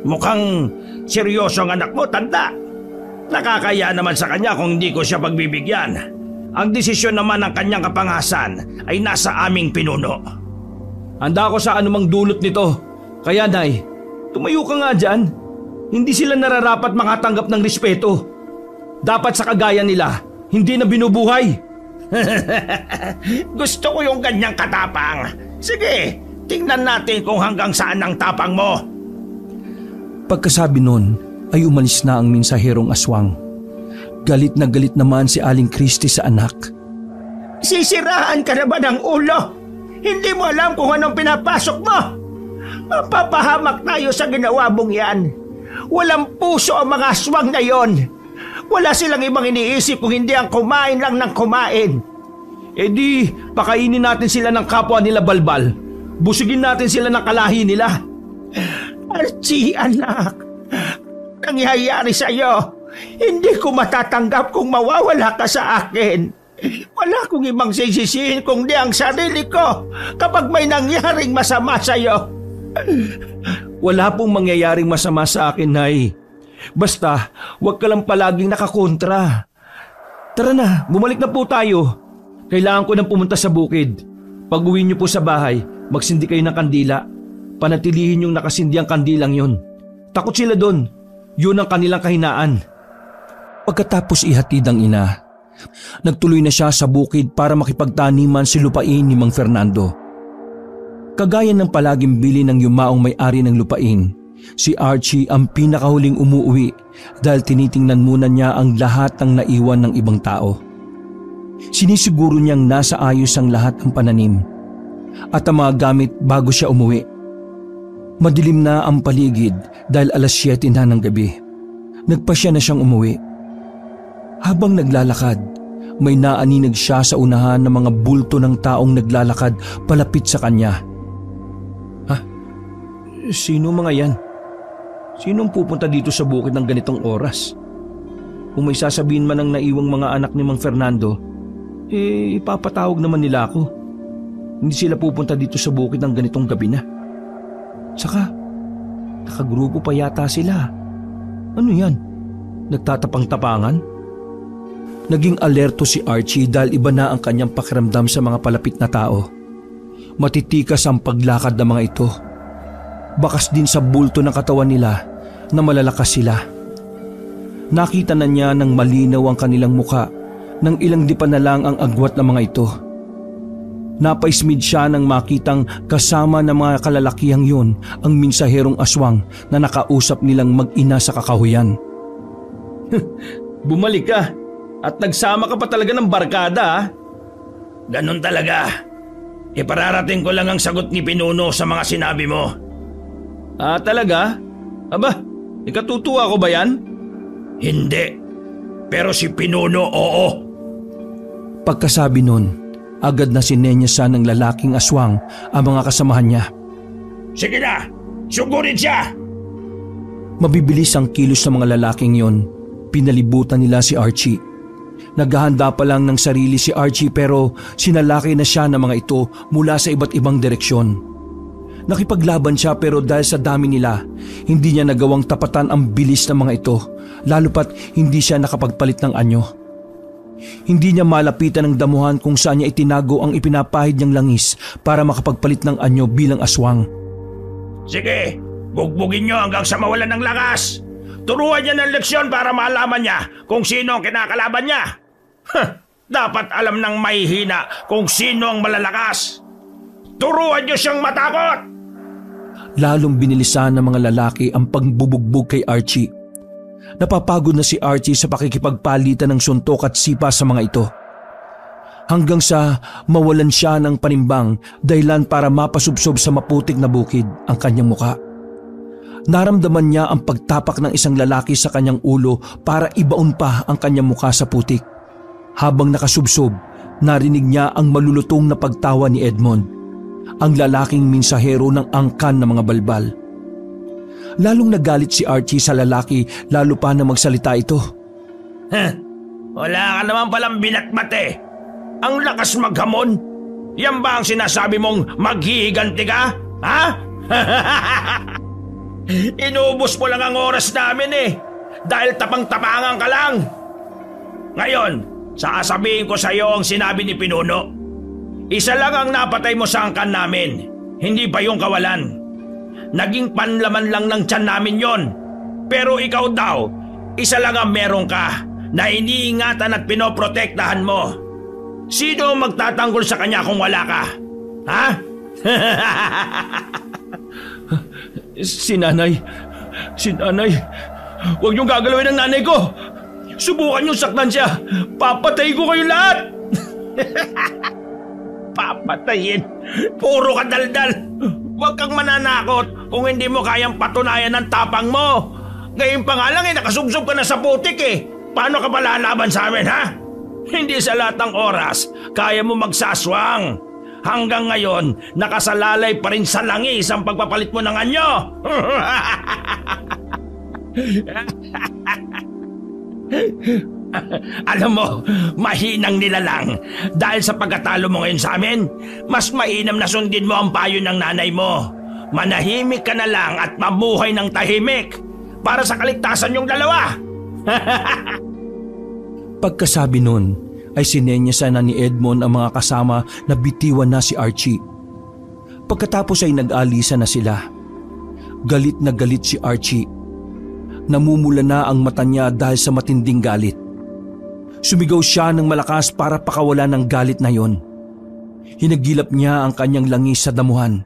Mukhang seryoso ang anak mo, tanda. Nakakaya naman sa kanya kung hindi ko siya pagbibigyan. Ang desisyon naman ng kanyang kapangasan ay nasa aming pinuno. Handa ako sa anumang dulot nito. Kaya, Nay, tumayo ka nga dyan. Hindi sila nararapat makatanggap ng respeto. Dapat sa kagaya nila, hindi na binubuhay. Gusto ko yung ganyang katapang. Sige, tingnan natin kung hanggang saan ang tapang mo. Pagkasabi nun, ay umalis na ang mensaherong aswang. Galit na galit naman si Aling Christie sa anak. Sisiraan ka na ba ng ulo? Hindi mo alam kung anong pinapasok mo. Mapapahamak tayo sa ginawa mong yan. Walang puso ang mga aswang na yon. Wala silang ibang iniisip kung hindi ang kumain lang ng kumain. E di, pakainin natin sila ng kapwa nila balbal. Busugin natin sila ng kalahi nila. Archie, anak. Nangyayari sa'yo. Hindi ko matatanggap kung mawawala ka sa akin. Wala kong ibang sisisihin kundi ang sarili ko kapag may nangyaring masama sa'yo. Wala pong mangyayaring masama sa akin, Nay. Basta, huwag ka lang palaging nakakontra. Tara na, bumalik na po tayo. Kailangan ko nang pumunta sa bukid. Pag uwi niyo po sa bahay, magsindi kayo ng kandila. Panatilihin yung nakasindi ang kandilang yon. Takot sila doon. Yun ang kanilang kahinaan. Pagkatapos ihatid ang ina, nagtuloy na siya sa bukid para makipagtaniman si lupain ni Mang Fernando. Kagaya ng palaging bili ng yumaong may-ari ng lupain, si Archie ang pinakahuling umuwi dahil tinitingnan muna niya ang lahat ng naiwan ng ibang tao. Sinisiguro niyang nasa ayos ang lahat ng pananim at ang mga gamit bago siya umuwi. Madilim na ang paligid dahil 7:00 na ng gabi. Nagpasya na siyang umuwi. Habang naglalakad, may naaninag siya sa unahan ng mga bulto ng taong naglalakad palapit sa kanya. Ha? Sino mga yan? Sinong pupunta dito sa bukid ng ganitong oras? Kung may sasabihin man ang naiwang mga anak ni Mang Fernando, ipapatawag naman nila ako. Hindi sila pupunta dito sa bukid ng ganitong gabi na. Saka, nakagrupo pa yata sila. Ano yan? Nagtatapang-tapangan? Naging alerto si Archie dahil iba na ang kanyang pakiramdam sa mga palapit na tao. Matitikas ang paglakad ng mga ito. Bakas din sa bulto ng katawan nila na malalakas sila. Nakita na niya ng malinaw ang kanilang muka nang ilang dipa na lang ang agwat ng mga ito. Napaismid siya nang makitang kasama ng mga kalalakihang yun ang mensaherong aswang na nakausap nilang mag-ina sa kakahuyan. Bumalik ka at nagsama ka pa talaga ng barkada. Ganun talaga. Ipararating ko lang ang sagot ni Pinuno sa mga sinabi mo. Ah, talaga? Aba, ikatutuwa ko ba yan? Hindi. Pero si Pinuno, oo. Pagkasabi nun, agad na sinenyasan ng lalaking aswang ang mga kasamahan niya. Sige na, sugurin siya! Mabibilis ang kilos ng mga lalaking yon. Pinalibutan nila si Archie. Naghahanda pa lang ng sarili si Archie pero sinalaki na siya ng mga ito mula sa iba't ibang direksyon. Nakipaglaban siya pero dahil sa dami nila, hindi niya nagawang tapatan ang bilis ng mga ito, lalo pat hindi siya nakapagpalit ng anyo. Hindi niya malapitan ang damuhan kung saan niya itinago ang ipinapahid niyang langis para makapagpalit ng anyo bilang aswang. Sige, bugbugin niyo hanggang sa mawalan ng lakas. Turuan niya ng leksyon para malaman niya kung sino ang kinakalaban niya. Dapat alam ng mahihina kung sino ang malalakas. Turuan niyo siyang matakot! Lalong binilisan ng mga lalaki ang pagbubugbog kay Archie. Napapagod na si Archie sa pakikipagpalitan ng suntok at sipa sa mga ito. Hanggang sa mawalan siya ng panimbang dahilan para mapasubsob sa maputik na bukid ang kanyang muka. Naramdaman niya ang pagtapak ng isang lalaki sa kanyang ulo para ibaon pa ang kanyang muka sa putik. Habang nakasubsob, narinig niya ang malulutong na pagtawa ni Edmond, ang lalaking minsahero ng angkan ng mga balbal. Lalong nagalit si Archie sa lalaki lalo pa na magsalita ito. Wala ka naman palang binatmat eh. Ang lakas maghamon. Yan ba ang sinasabi mong maghihiganti ka? Ha? Inubos mo lang ang oras namin eh. Dahil tapang-tapangan ka lang. Ngayon, sasabihin ko sa iyo ang sinabi ni Pinuno. Isa lang ang napatay mo sa angkan namin. Hindi pa yung kawalan. Naging panlaman lang ng tiyan namin yon. Pero ikaw daw, isa lang ang meron ka na iniingatan at pinoprotektahan mo. Sino ang magtatanggol sa kanya kung wala ka? Ha? Si nanay. Huwag niyong gagalawin ang nanay ko. Subukan niyong saktan siya. Papatay ko kayo lahat. Papatayin? Puro ka daldal. Huwag kang mananakot kung hindi mo kayang patunayan ang tapang mo. Ngayon pa nga lang nakasubsob ka na sa putik eh. Paano ka palalaban sa amin, ha? Hindi sa lahat ng oras kaya mo magsaswang. Hanggang ngayon, nakasalalay pa rin sa langis ang pagpapalit mo ng anyo. Alam mo, mahinang nilalang. Dahil sa pagkatalo mo ngayon sa amin, mas mainam na sundin mo ang payo ng nanay mo. Manahimik ka na lang at mamuhay ng tahimik para sa kaligtasan yung dalawa. Pagkasabi nun, ay sinenyasan na ni Edmond ang mga kasama na bitiwan na si Archie. Pagkatapos ay nag-alisa na sila. Galit na galit si Archie. Namumula na ang mata niya dahil sa matinding galit. Sumigaw siya ng malakas para pakawalan ng galit na yon. Hinagilap niya ang kanyang langis sa damuhan.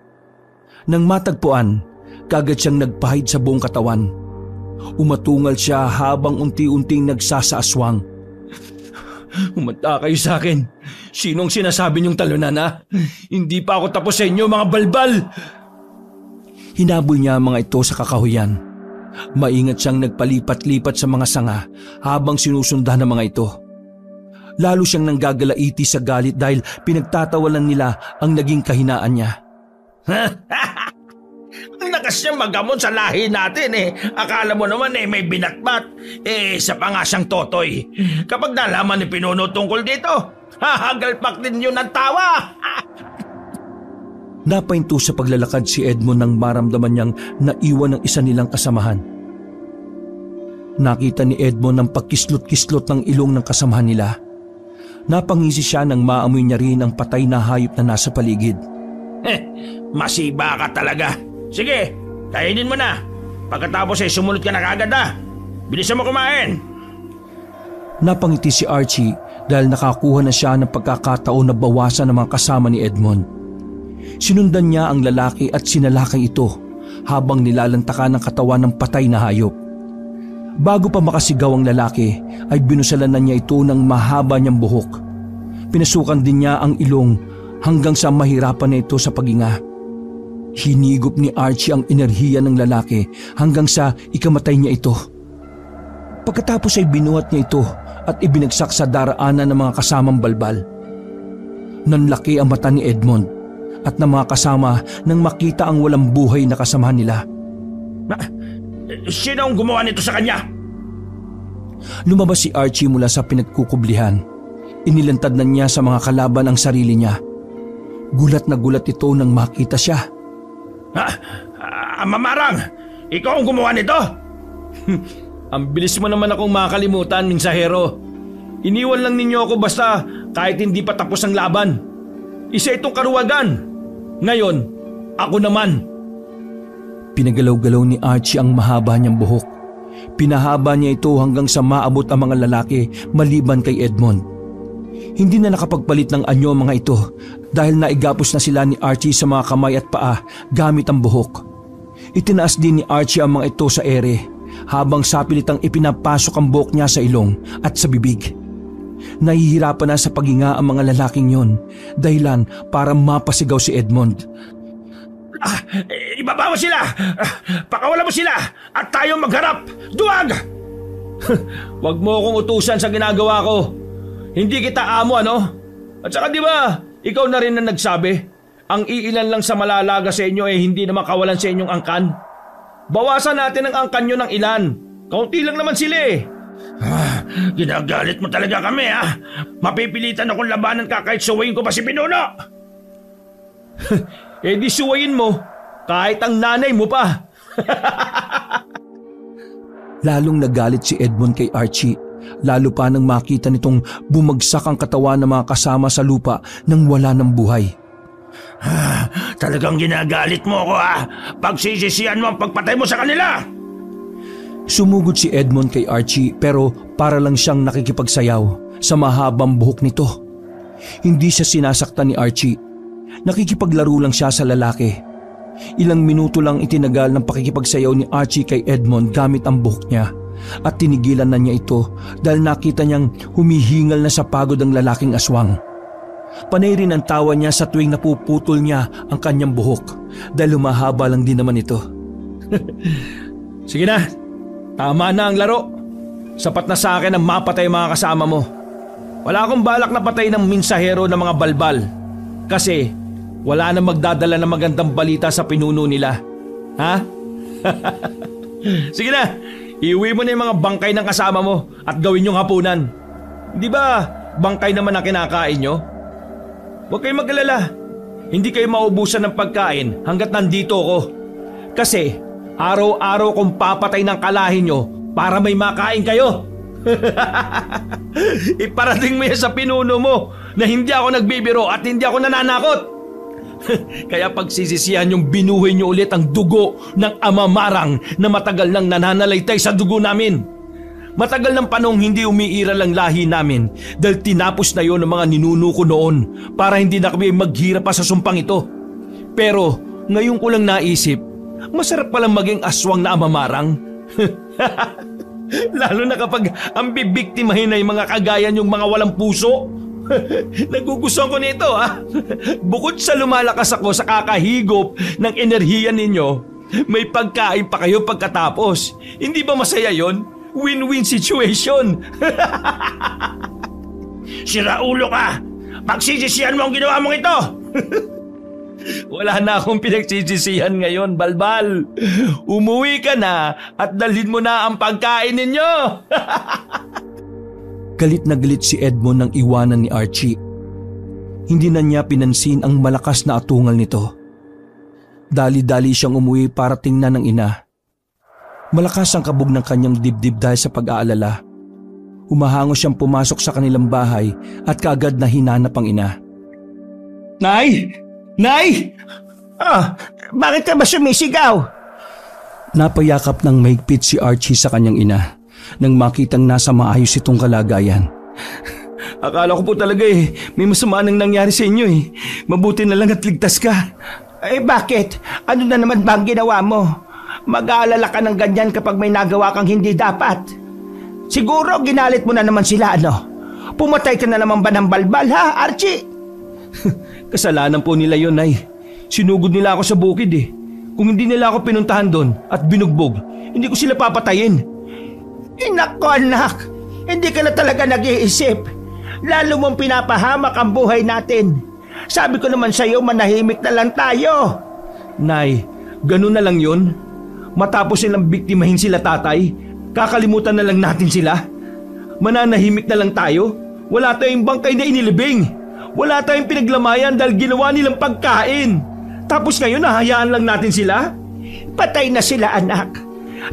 Nang matagpuan, kagad siyang nagpahid sa buong katawan. Umatungal siya habang unti-unting nagsasaaswang. Umanta kayo sa akin. Sinong sinasabi niyong talunan, ha? Hindi pa ako tapos sa inyo, mga balbal! Hinabol niya ang mga ito sa kakahuyan. Maingat siyang nagpalipat-lipat sa mga sanga habang sinusundan ng mga ito. Lalo siyang nanggagalaiti sa galit dahil pinagtatawalan nila ang naging kahinaan niya. Ang lakas niyang magamon sa lahi natin eh. Akala mo naman eh may binatbat. Isa pa nga siyang totoy. Kapag nalaman ni Pinuno tungkol dito, hahagalpak din yun ng tawa. Napahinto sa paglalakad si Edmond nang maramdaman niyang naiwan ng isa nilang kasamahan. Nakita ni Edmond ang pagkislot-kislot ng ilong ng kasamahan nila. Napangisi siya nang maamoy niya rin ang patay na hayop na nasa paligid. Masiba ka talaga. Sige, kainin mo na. Pagkatapos ay sumunod ka na kagad ha. Bilisan mo kumain. Napangiti si Archie dahil nakakuha na siya ng pagkakataon na bawasan ng mga kasama ni Edmond. Sinundan niya ang lalaki at sinalakay ito habang nilalantakan ng katawan ng patay na hayop. Bago pa makasigaw ang lalaki ay binusalan na niya ito ng mahaba niyang buhok. Pinasukan din niya ang ilong hanggang sa mahirapan na ito sa paghinga. Hinigop ni Archie ang enerhiya ng lalaki hanggang sa ikamatay niya ito. Pagkatapos ay binuhat niya ito at ibinagsak sa daraanan ng mga kasamang balbal. Nanlaki ang mata ni Edmond at ng mga kasama nang makita ang walang buhay na kasama nila. Sino ang gumawa nito sa kanya? Lumabas si Archie mula sa pinagkukublihan. Inilantad na niya sa mga kalaban ang sarili niya. Gulat na gulat ito nang makita siya. Mamarang! Ikaw ang gumawa nito? Ang bilis mo naman akong makalimutan, mensahero. Iniwan lang ninyo ako basta kahit hindi pa tapos ang laban. Isa itong karuwagan. Ngayon, ako naman. Pinagalaw-galaw ni Archie ang mahaba niyang buhok. Pinahaba niya ito hanggang sa maabot ang mga lalaki maliban kay Edmond. Hindi na nakapagpalit ng anyo ang mga ito dahil naigapos na sila ni Archie sa mga kamay at paa gamit ang buhok. Itinaas din ni Archie ang mga ito sa ere habang sapilitang ipinapasok ang buhok niya sa ilong at sa bibig. Nahihirapan na sa paghinga ang mga lalaking yon dahilan para mapasigaw si Edmond. Ibaba mo sila! Pakawala mo sila! At tayo magharap! Duwag! Huwag mo akong utusan sa ginagawa ko. Hindi kita amo, ano? At saka di ba, ikaw na rin ang nagsabi, ang iilan lang sa malalaga sa inyo hindi na makawalan sa inyong angkan. Bawasan natin ang angkan nyo ng ilan. Kaunti lang naman sila Ginagalit mo talaga kami Mapipilitan akong labanan ka kahit suwayin ko pa si Pinuno. Di suwayin mo, kahit ang nanay mo pa. Lalong nagalit si Edmond kay Archie, lalo pa nang makita nitong bumagsak ang katawan ng mga kasama sa lupa nang wala ng buhay. Talagang ginagalit mo ako Pagsisisihan mo ang pagpatay mo sa kanila. Sumugod si Edmond kay Archie pero para lang siyang nakikipagsayaw sa mahabang buhok nito. Hindi siya sinasaktan ni Archie. Nakikipaglaro lang siya sa lalaki. Ilang minuto lang itinagal ng pakikipagsayaw ni Archie kay Edmond gamit ang buhok niya at tinigilan na niya ito dahil nakita niyang humihingal na sa pagod ang lalaking aswang. Panay rin ang tawa niya sa tuwing napuputol niya ang kanyang buhok dahil humahaba lang din naman ito. Sige na, tama na ang laro. Sapat na sa akin ang mapatay mga kasama mo. Wala akong balak na patay ng mensahero ng mga balbal kasi wala na magdadala ng magandang balita sa pinuno nila. Sige na, iuwi mo na yung mga bangkay ng kasama mo at gawin yung hapunan. Di ba bangkay naman ang kinakain nyo? Huwag kayong mag-alala. Hindi kayo maubusan ng pagkain hanggat nandito ako. Kasi araw-araw kong papatay ng kalahin nyo para may makain kayo. Iparating mo yan sa pinuno mo na hindi ako nagbibiro at hindi ako nananakot. Kaya pagsisisihan yung binuhay nyo ulit ang dugo ng amamarang na matagal nang nananalaytay sa dugo namin. Matagal ng panong hindi umiiral ang lahi namin dahil tinapos na yon ng mga ninuno ko noon para hindi na kami maghirap pa sa sumpang ito. Pero ngayon ko lang naisip, masarap palang maging aswang na amamarang. Lalo na kapag ang bibiktimahin ay mga kagayan yung mga walang puso. Nagugustuhan ko nito Bukod sa lumalakas ako sa kakahigop ng enerhiya ninyo, may pagkain pa kayo pagkatapos. Hindi ba masaya yon? Win-win situation. Sira ulo ka! Pagsisisihan mo ang ginawa mong ito! Wala na akong pinagsisisihan ngayon, balbal. Umuwi ka na at dalhin mo na ang pagkain ninyo. Galit na galit si Edmond nang iwanan ni Archie. Hindi na niya pinansin ang malakas na atungal nito. Dali-dali siyang umuwi para tingnan ng ina. Malakas ang kabog ng kanyang dibdib dahil sa pag-aalala. Humahango siyang pumasok sa kanilang bahay at kaagad na hinanap ang ina. Nay! Nay! Bakit ka ba sumisigaw? Napayakap ng mahigpit si Archie sa kanyang ina nang makitang nasa maayos itong kalagayan. Akala ko po talaga may masama nang nangyari sa inyo Mabuti na lang at ligtas ka. Bakit? Ano na naman ba ang ginawa mo? Mag-aalala ka ng ganyan kapag may nagawa kang hindi dapat. Siguro ginalit mo na naman sila, Pumatay ka na naman ba ng balbal, Archie? Kasalanan po nila yon, Nay. Sinugod nila ako sa bukid Kung hindi nila ako pinuntahan doon at binugbog, hindi ko sila papatayin. Nako anak, hindi ka na talaga nag-iisip. Lalo mong pinapahamak ang buhay natin. Sabi ko naman sa'yo, manahimik na lang tayo. Nay, ganun na lang yun? Matapos silang biktimahin sila tatay, kakalimutan na lang natin sila? Mananahimik na lang tayo? Wala tayong bangkay na inilibing. Wala tayong pinaglamayan dahil ginawa nilang pagkain. Tapos ngayon nahayaan lang natin sila? Patay na sila, anak.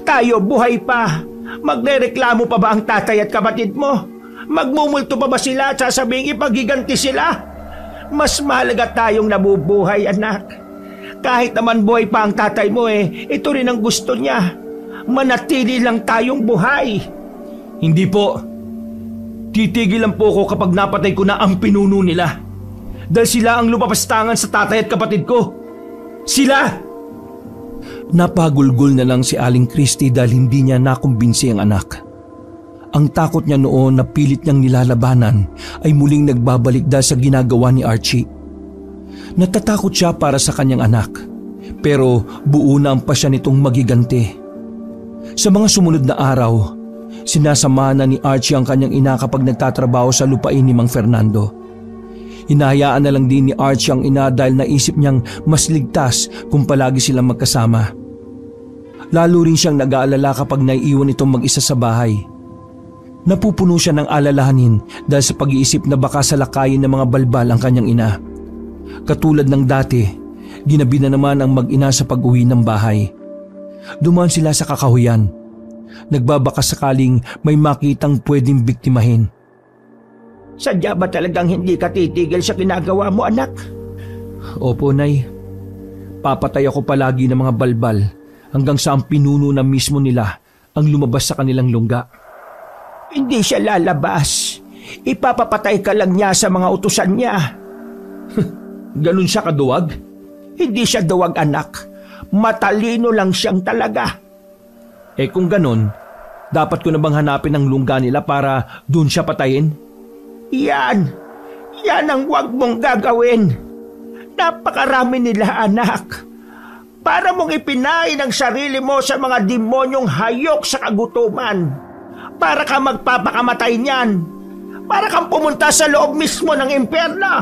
Tayo buhay pa. Magrereklamo pa ba ang tatay at kapatid mo? Magmumulto pa ba sila at sasabihin ipaghiganti sila? Mas mahalaga tayong nabubuhay, anak. Kahit naman buhay pa ang tatay mo ito rin ang gusto niya. Manatili lang tayong buhay. Hindi po. Titigil lang po ako kapag napatay ko na ang pinuno nila. Dahil sila ang lumapastangan sa tatay at kapatid ko. Sila! Napagulgol na lang si Aling Christy dahil hindi niya nakumbinsi ang anak. Ang takot niya noon na pilit niyang nilalabanan ay muling nagbabalik dahil sa ginagawa ni Archie. Natatakot siya para sa kanyang anak, pero buo na ang pasya nitong magiganti. Sa mga sumunod na araw, sinasama na ni Archie ang kanyang ina kapag nagtatrabaho sa lupain ni Mang Fernando. Hinahayaan na lang din ni Archie ang ina dahil naisip niyang mas ligtas kung palagi silang magkasama. Lalo rin siyang nag-aalala kapag naiiwan itong mag-isa sa bahay. Napupuno siya ng alalahanin dahil sa pag-iisip na baka salakayin ng mga balbal ang kanyang ina. Katulad ng dati, ginabi na naman ang mag-ina sa pag-uwi ng bahay. Dumaan sila sa kakahuyan. Nagbabaka sakaling may makitang pwedeng biktimahin. Sadya ba talagang hindi ka titigil sa ginagawa mo, anak? Opo, Nay. Papatay ako palagi ng mga balbal hanggang sa ang pinuno na mismo nila ang lumabas sa kanilang lungga. Hindi siya lalabas. Ipapapatay ka lang niya sa mga utusan niya. Ganun siya kaduwag? Hindi siya duwag, anak. Matalino lang siyang talaga. Kung ganun, dapat ko na bang hanapin ang lungga nila para doon siya patayin? Yan ang wag mong gagawin. Napakarami nila, anak. Para mong ipinain ang sarili mo sa mga demonyong hayok sa kagutuman. Para ka magpapakamatay niyan. Para kang pumunta sa loob mismo ng impyerno.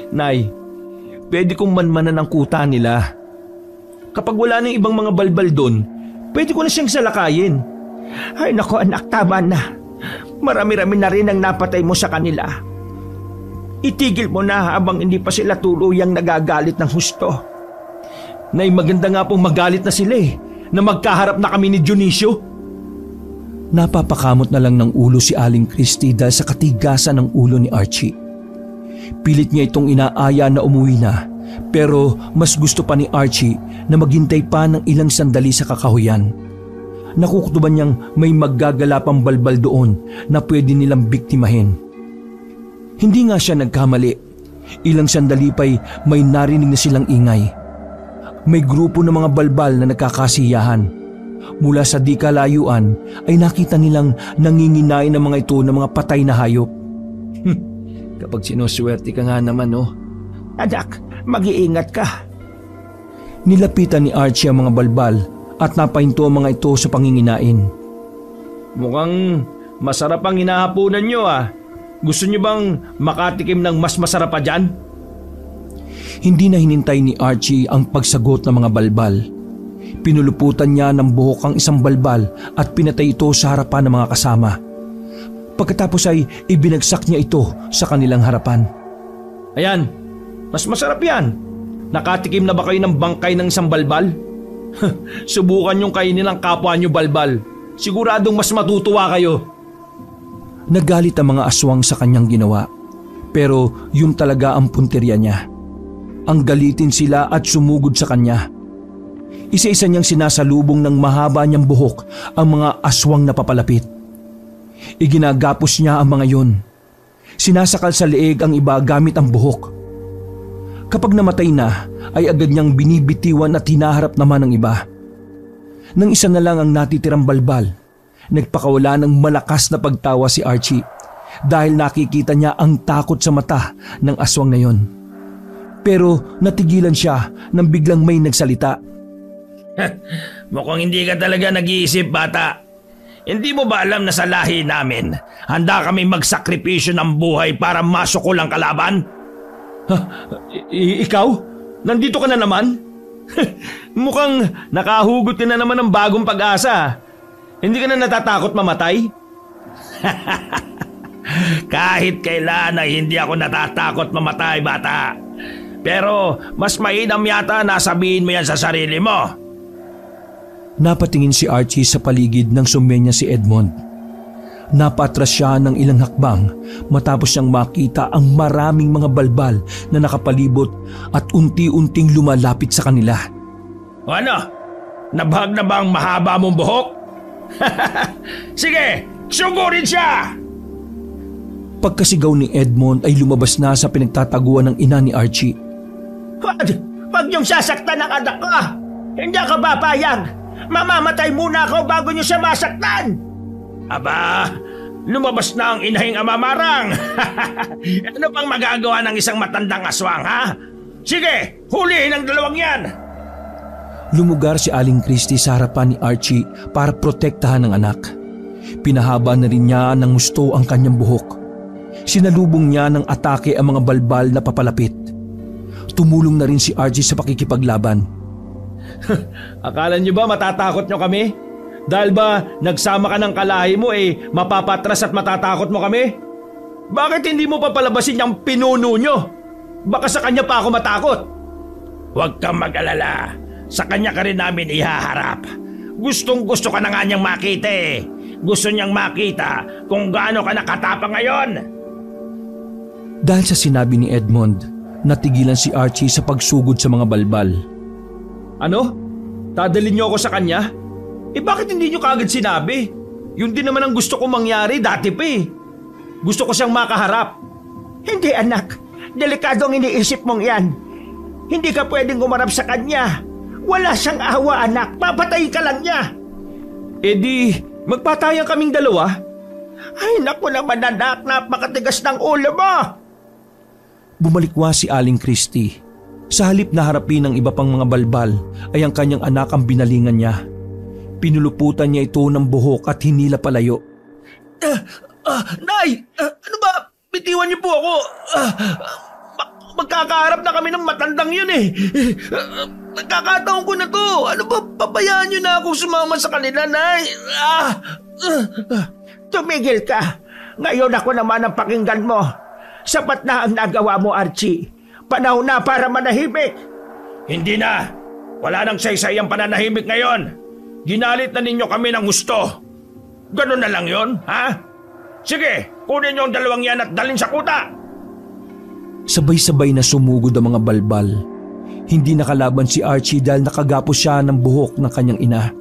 Nay, pwede kong manmanan ang kuta nila. Kapag wala nang ibang mga balbal doon, pwede ko na siyang salakayin. Ay nako, anak, tama na. Marami-rami na rin ang napatay mo sa kanila. Itigil mo na habang hindi pa sila tuluyang nagagalit ng husto. Nay, maganda nga pong magalit na sila na magkaharap na kami ni Dionisio. Napapakamot na lang ng ulo si Aling Christy dahil sa katigasan ng ulo ni Archie. Pilit niya itong inaaya na umuwi na, pero mas gusto pa ni Archie na maghintay pa ng ilang sandali sa kakahuyan. Nakukutuban niyang may maggagala pang balbal doon na pwede nilang biktimahin. Hindi nga siya nagkamali. Ilang sandali pa'y may narinig na silang ingay. May grupo ng mga balbal na nagkakasiyahan. Mula sa di kalayuan ay nakita nilang nanginginay ng mga ito ng mga patay na hayop. Kapag sinuswerte ka nga naman, oh. Anak, mag-iingat ka. Nilapitan ni Archie ang mga balbal at napahinto ang mga ito sa panginginain. Mukhang masarap ang hinahapunan nyo, ah. Gusto nyo bang makatikim ng mas masarap pa dyan? Hindi na hinintay ni Archie ang pagsagot ng mga balbal. Pinuluputan niya ng buhok ang isang balbal at pinatay ito sa harapan ng mga kasama. Pagkatapos ay ibinagsak niya ito sa kanilang harapan. Ayan, mas masarap yan. Nakatikim na ba kayo ng bangkay ng isang balbal? Subukan yung kainin ng kapwa nyo balbal. Siguradong mas matutuwa kayo. Nagalit ang mga aswang sa kanyang ginawa. Pero yun talaga ang punteriya niya. Ang galitin sila at sumugod sa kanya. Isa-isa niyang sinasalubong ng mahaba niyang buhok ang mga aswang na papalapit. Iginagapos niya ang mga yun. Sinasakal sa leeg ang iba gamit ang buhok. Kapag namatay na, ay agad niyang binibitiwan at hinaharap naman ng iba. Nang isa na lang ang natitirang balbal, nagpakawala ng malakas na pagtawa si Archie dahil nakikita niya ang takot sa mata ng aswang na yon. Pero natigilan siya nang biglang may nagsalita. Mukhang hindi ka talaga nag-iisip, bata. Hindi mo ba alam na sa lahi namin, handa kami magsakripisyo ng buhay para masukol ang kalaban? Ikaw? Nandito ka na naman? Mukhang nakahugot ka na naman ng bagong pag-asa. Hindi ka na natatakot mamatay? Kahit kailan ay hindi ako natatakot mamatay, bata. Pero mas mainam yata na sabihin mo yan sa sarili mo. Napatingin si Archie sa paligid nang sumenya si Edmond. Napatras siya ng ilang hakbang matapos siyang makita ang maraming mga balbal na nakapalibot at unti-unting lumalapit sa kanila. Ano? Nabahag na ba ang mahaba mong buhok? Sige, sugurin siya! Pagkasigaw ni Edmond ay lumabas na sa pinagtataguan ng ina ni Archie. Huwag niyong sasaktan ang anak ko! Hindi ako papayag! Mamamatay muna ako bago niyo siya masaktan! Aba, lumabas na ang inahing amamarang. Ano pang magagawa ng isang matandang aswang, ha? Sige, hulihin ang dalawang yan! Lumugar si Aling Christie sa harapan ni Archie para protektahan ang anak. Pinahaba na rin niya ng gusto ang kanyang buhok. Sinalubong niya ng atake ang mga balbal na papalapit. Tumulong na rin si Archie sa pakikipaglaban. Akala niyo ba matatakot niyo kami? Dahil ba nagsama ka ng kalahi mo mapapatras at matatakot mo kami? Bakit hindi mo papalabasin yung pinuno niyo? Baka sa kanya pa ako matakot. Huwag kang mag-alala. Sa kanya ka rin namin ihaharap. Gustong gusto ka na nga niyang makita eh. Gusto niyang makita kung gaano ka nakatapang ngayon. Dahil sa sinabi ni Edmond, natigilan si Archie sa pagsugod sa mga balbal. Ano? Dadalhin niyo ako sa kanya? Bakit hindi niyo kaagad sinabi? Yun din naman ang gusto kong mangyari dati pa eh. Gusto ko siyang makaharap. Hindi anak, delikado ang iniisip mong yan. Hindi ka pwedeng umarap sa kanya. Wala siyang awa anak, papatay ka lang niya. Di, magpatayan kaming dalawa. Ay naku naman anak, napakatigas ng ulo mo. Bumalikwa si Aling Christie. Sa halip na harapin ng iba pang mga balbal ay ang kanyang anak ang binalingan niya. Pinuluputan niya ito ng buhok at hinila palayo. Nay! Ano ba? Bitiwan niyo po ako. Magkakaharap na kami ng matandang yun eh. Nagkakataon ko na to. Ano ba? Pabayaan niyo na akong sumama sa kanila, Nay. Tumigil ka. Ngayon ako naman ang pakinggan mo. Sapat na ang nagawa mo, Archie. Panahon na para manahimik. Hindi na. Wala nang saysay ang pananahimik ngayon. Ginalit na ninyo kami ng gusto. Ganun na lang yon, ha? Sige, kunin niyo ang dalawang yan at dalhin sa kuta. Sabay-sabay na sumugod ang mga balbal. Hindi nakalaban si Archie dahil nakagapos siya ng buhok ng kanyang ina.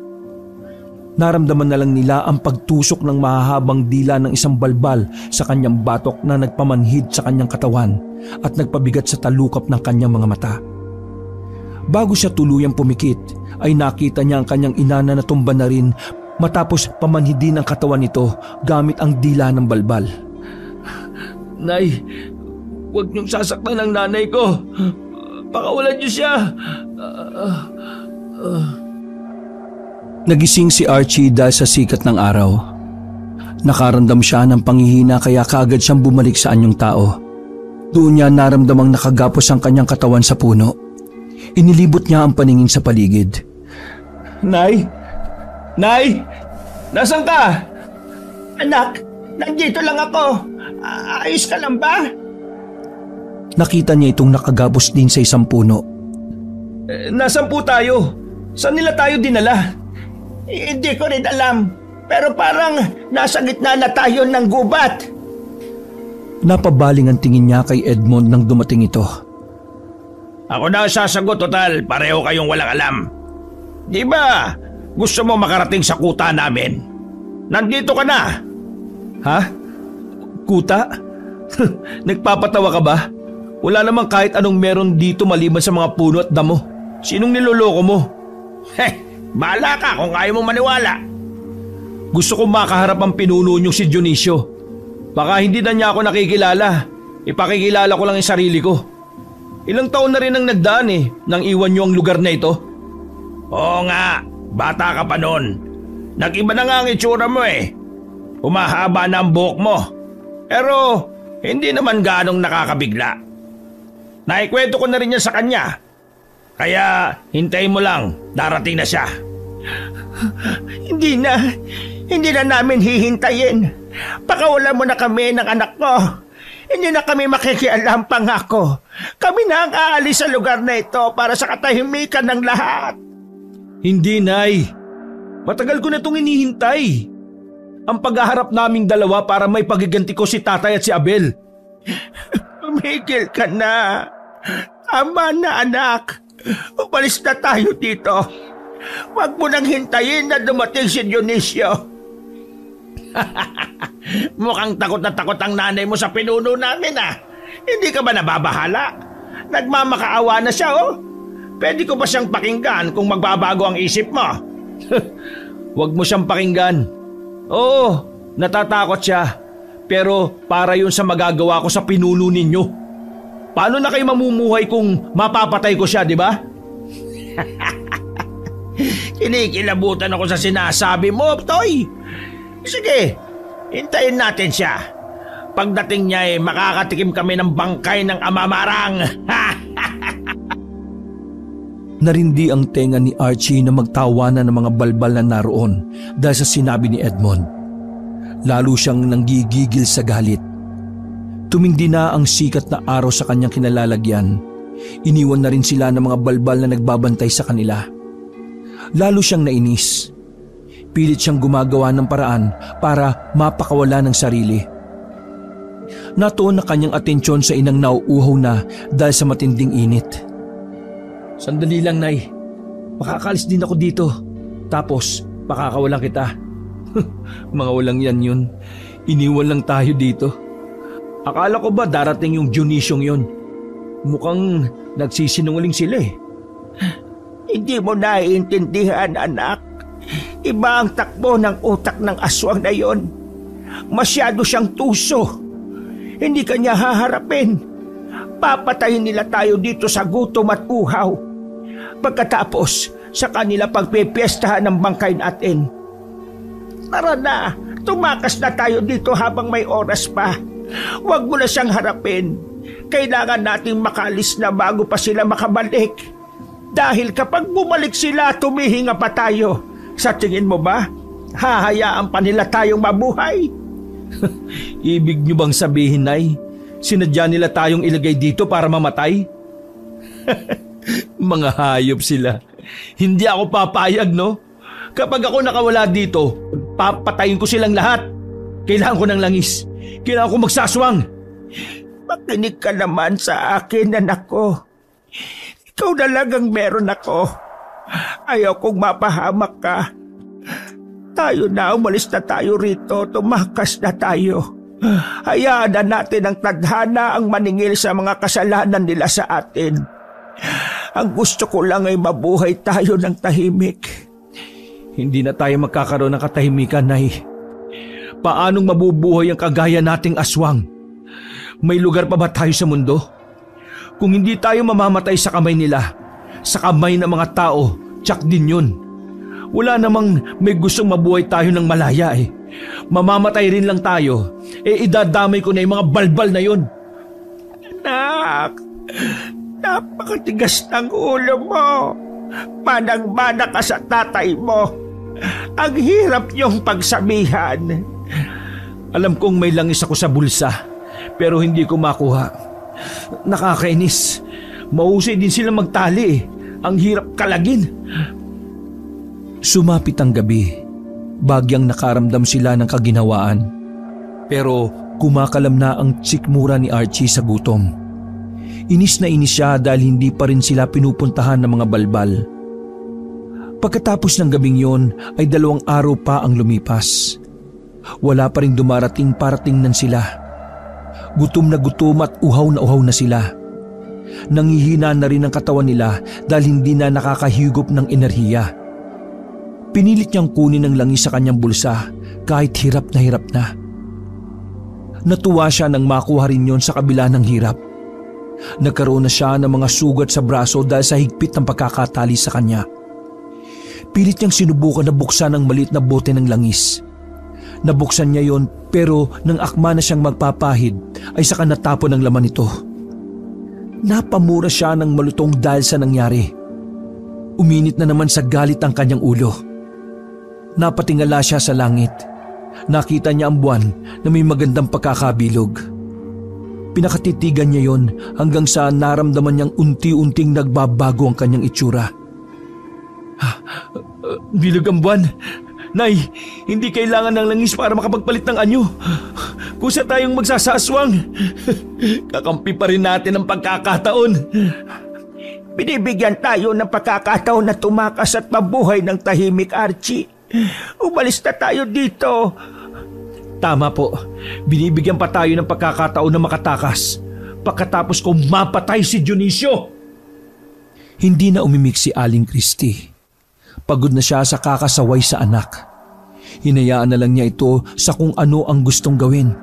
Naramdaman na lang nila ang pagtusok ng mahahabang dila ng isang balbal sa kanyang batok na nagpamanhid sa kanyang katawan at nagpabigat sa talukap ng kanyang mga mata. Bago siya tuluyang pumikit, ay nakita niya ang kanyang ina na natumba na rin matapos pamanhidin ang katawan nito gamit ang dila ng balbal. Nay, huwag niyong sasaktan ang nanay ko. Pakawalan niyo siya. Nagising si Archie dahil sa sikat ng araw. Nakaramdam siya ng panghihina kaya kaagad siyang bumalik sa anyong tao. Doon niya naramdamang nakagapos ang kanyang katawan sa puno. Inilibot niya ang paningin sa paligid. Nay! Nay! Nasaan ka? Anak, nandito lang ako. Ayos ka lang ba? Nakita niya itong nakagapos din sa isang puno. Nasaan po tayo? Saan nila tayo dinala? Hindi ko rin alam. Pero parang nasa gitna na tayo ng gubat. Napabaling ang tingin niya kay Edmond nang dumating ito. Ako na ang sasagot, total. Pareho kayong walang alam. Di ba gusto mo makarating sa kuta namin? Nandito ka na. Ha? Kuta? Nagpapatawa ka ba? Wala namang kahit anong meron dito maliban sa mga puno at damo. Sinong niloloko mo? Bahala ka kung ayaw mong maniwala. Gusto kong makaharap ang pinuno niyong si Dionisio. Baka hindi na niya ako nakikilala. Ipakikilala ko lang yung sarili ko. Ilang taon na rin ang nagdaan nang iwan niyo ang lugar na ito. Oo nga, bata ka pa noon. Nag-iba na nga ang itsura mo Humahaba na ang buhok mo. Pero hindi naman ganong nakakabigla. Naikwento ko na rin yan sa kanya. Kaya hintayin mo lang, darating na siya. Hindi na namin hihintayin. Pakawalan mo na kami ng anak ko. Hindi na kami makikialam, pangako. Kami na ang aalis sa lugar na ito para sa katahimikan ng lahat. Hindi, Nay. Matagal ko na itong hinihintay. Ang paghaharap naming dalawa para may pagiganti ko si Tatay at si Abel. Tumigil ka na. Tama na, anak. Umalis na tayo dito. Huwag mo nang hintayin na dumating si Dionisio. Mukhang takot na takot ang nanay mo sa pinuno namin ah. Hindi ka ba nababahala? Nagmamakaawa na siya oh. Pwede ko ba siyang pakinggan kung magbabago ang isip mo? Huwag mo siyang pakinggan. Oo, natatakot siya. Pero para yun sa magagawa ko sa pinuno ninyo. Paano na kayo mamumuhay kung mapapatay ko siya, di ba? Kinikilabutan ako sa sinasabi mo, Toy. Sige, hintayin natin siya. Pagdating niya makakatikim kami ng bangkay ng amamarang. Narindi ang tenga ni Archie na magtawanan ng mga balbal na naroon dahil sa sinabi ni Edmond. Lalo siyang nanggigigil sa galit. Tumindi na ang sikat na araw sa kanyang kinalalagyan. Iniwan na rin sila ng mga balbal na nagbabantay sa kanila. Lalo siyang nainis. Pilit siyang gumagawa ng paraan para mapakawala ng sarili. Natuon na kanyang atensyon sa inang nauuhaw na dahil sa matinding init. Sandali lang, Nay. Makakalis din ako dito. Tapos, pakakawalan kita. Mga walang yan yun. Iniwan lang tayo dito. Akala ko ba darating yung Dionisyong yun? Mukhang nagsisinungaling sila eh. Hindi mo naiintindihan, anak. Iba ang takbo ng utak ng aswang na yon. Masyado siyang tuso. Hindi kanya haharapin. Papatayin nila tayo dito sa gutom at uhaw. Pagkatapos, sa kanila pagpipiestahan ng bangkay natin. Tara na, tumakas na tayo dito habang may oras pa. Huwag mo na siyang harapin. Kailangan nating makalis na bago pa sila makabalik. Dahil kapag bumalik sila, tumihinga pa tayo. Sa tingin mo ba, hahayaan pa nila tayong mabuhay? Ibig niyo bang sabihin, Nay, sinadya nila tayong ilagay dito para mamatay? Mga hayop sila. Hindi ako papayag, no? Kapag ako nakawala dito, papatayin ko silang lahat. Kailangan ko ng langis. Kailangan ko magsaswang. Makinig ka naman sa akin, anak ko. Ikaw na lang ang meron ako. Ayaw kong mapahamak ka. Tayo na, umalis na tayo rito. Tumakas na tayo. Hayaan na natin ang tadhana ang maningil sa mga kasalanan nila sa atin. Ang gusto ko lang ay mabuhay tayo ng tahimik. Hindi na tayo magkakaroon ng katahimikan, Nay. Paanong mabubuhay ang kagaya nating aswang? May lugar pa ba tayo sa mundo? Kung hindi tayo mamamatay sa kamay nila, sa kamay ng mga tao, tiyak din yun. Wala namang may gustong mabuhay tayo ng malaya eh. Mamamatay rin lang tayo, idadamay ko na yung mga balbal na yun. Anak, napakatigas ng ulo mo. Manang-mana ka sa tatay mo. Ang hirap niyong pagsabihan. Alam kong may langis ako sa bulsa, pero hindi ko makuha. Nakakainis. Mahusay din sila magtali eh. Ang hirap kalagin. Sumapit ang gabi. Bagyang nakaramdam sila ng kaginhawaan. Pero kumakalam na ang tsikmura ni Archie sa gutom. Inis na inis siya dahil hindi pa rin sila pinupuntahan ng mga balbal. Pagkatapos ng gabing yon ay 2 araw pa ang lumipas. Wala pa rin dumarating para tingnan sila. Gutom na gutom at uhaw na sila. Nangihina na rin ang katawan nila dahil hindi na nakakahigop ng enerhiya. Pinilit niyang kunin ang langis sa kanyang bulsa kahit hirap na. Natuwa siya nang makuha rin yon sa kabila ng hirap. Nagkaroon na siya ng mga sugat sa braso dahil sa higpit ng pagkakatali sa kanya. Pilit niyang sinubukan na buksan ang maliit na bote ng langis. Nabuksan niya yon pero nang akma na siyang magpapahid ay saka natapon ang laman nito. Napamura siya ng malutong dahil sa nangyari. Uminit na naman sa galit ang kanyang ulo. Napatingala siya sa langit. Nakita niya ang buwan na may magandang pagkakabilog. Pinakatitigan niya yon hanggang sa naramdaman niyang unti-unting nagbabago ang kanyang itsura. Bilog ang buwan. Nay, hindi kailangan ng langis para makapagpalit ng anyo. Kusa tayong magsasaswang. Kakampi pa rin natin ang pagkakataon. Binibigyan tayo ng pagkakataon na tumakas at mabuhay ng tahimik, Archie. Umalis na tayo dito. Tama po. Binibigyan pa tayo ng pagkakataon na makatakas pagkatapos kong mapatay si Dionisio. Hindi na umimik si Aling Christie. Pagod na siya sa kakasaway sa anak. Hinayaan na lang niya ito sa kung ano ang gustong gawin.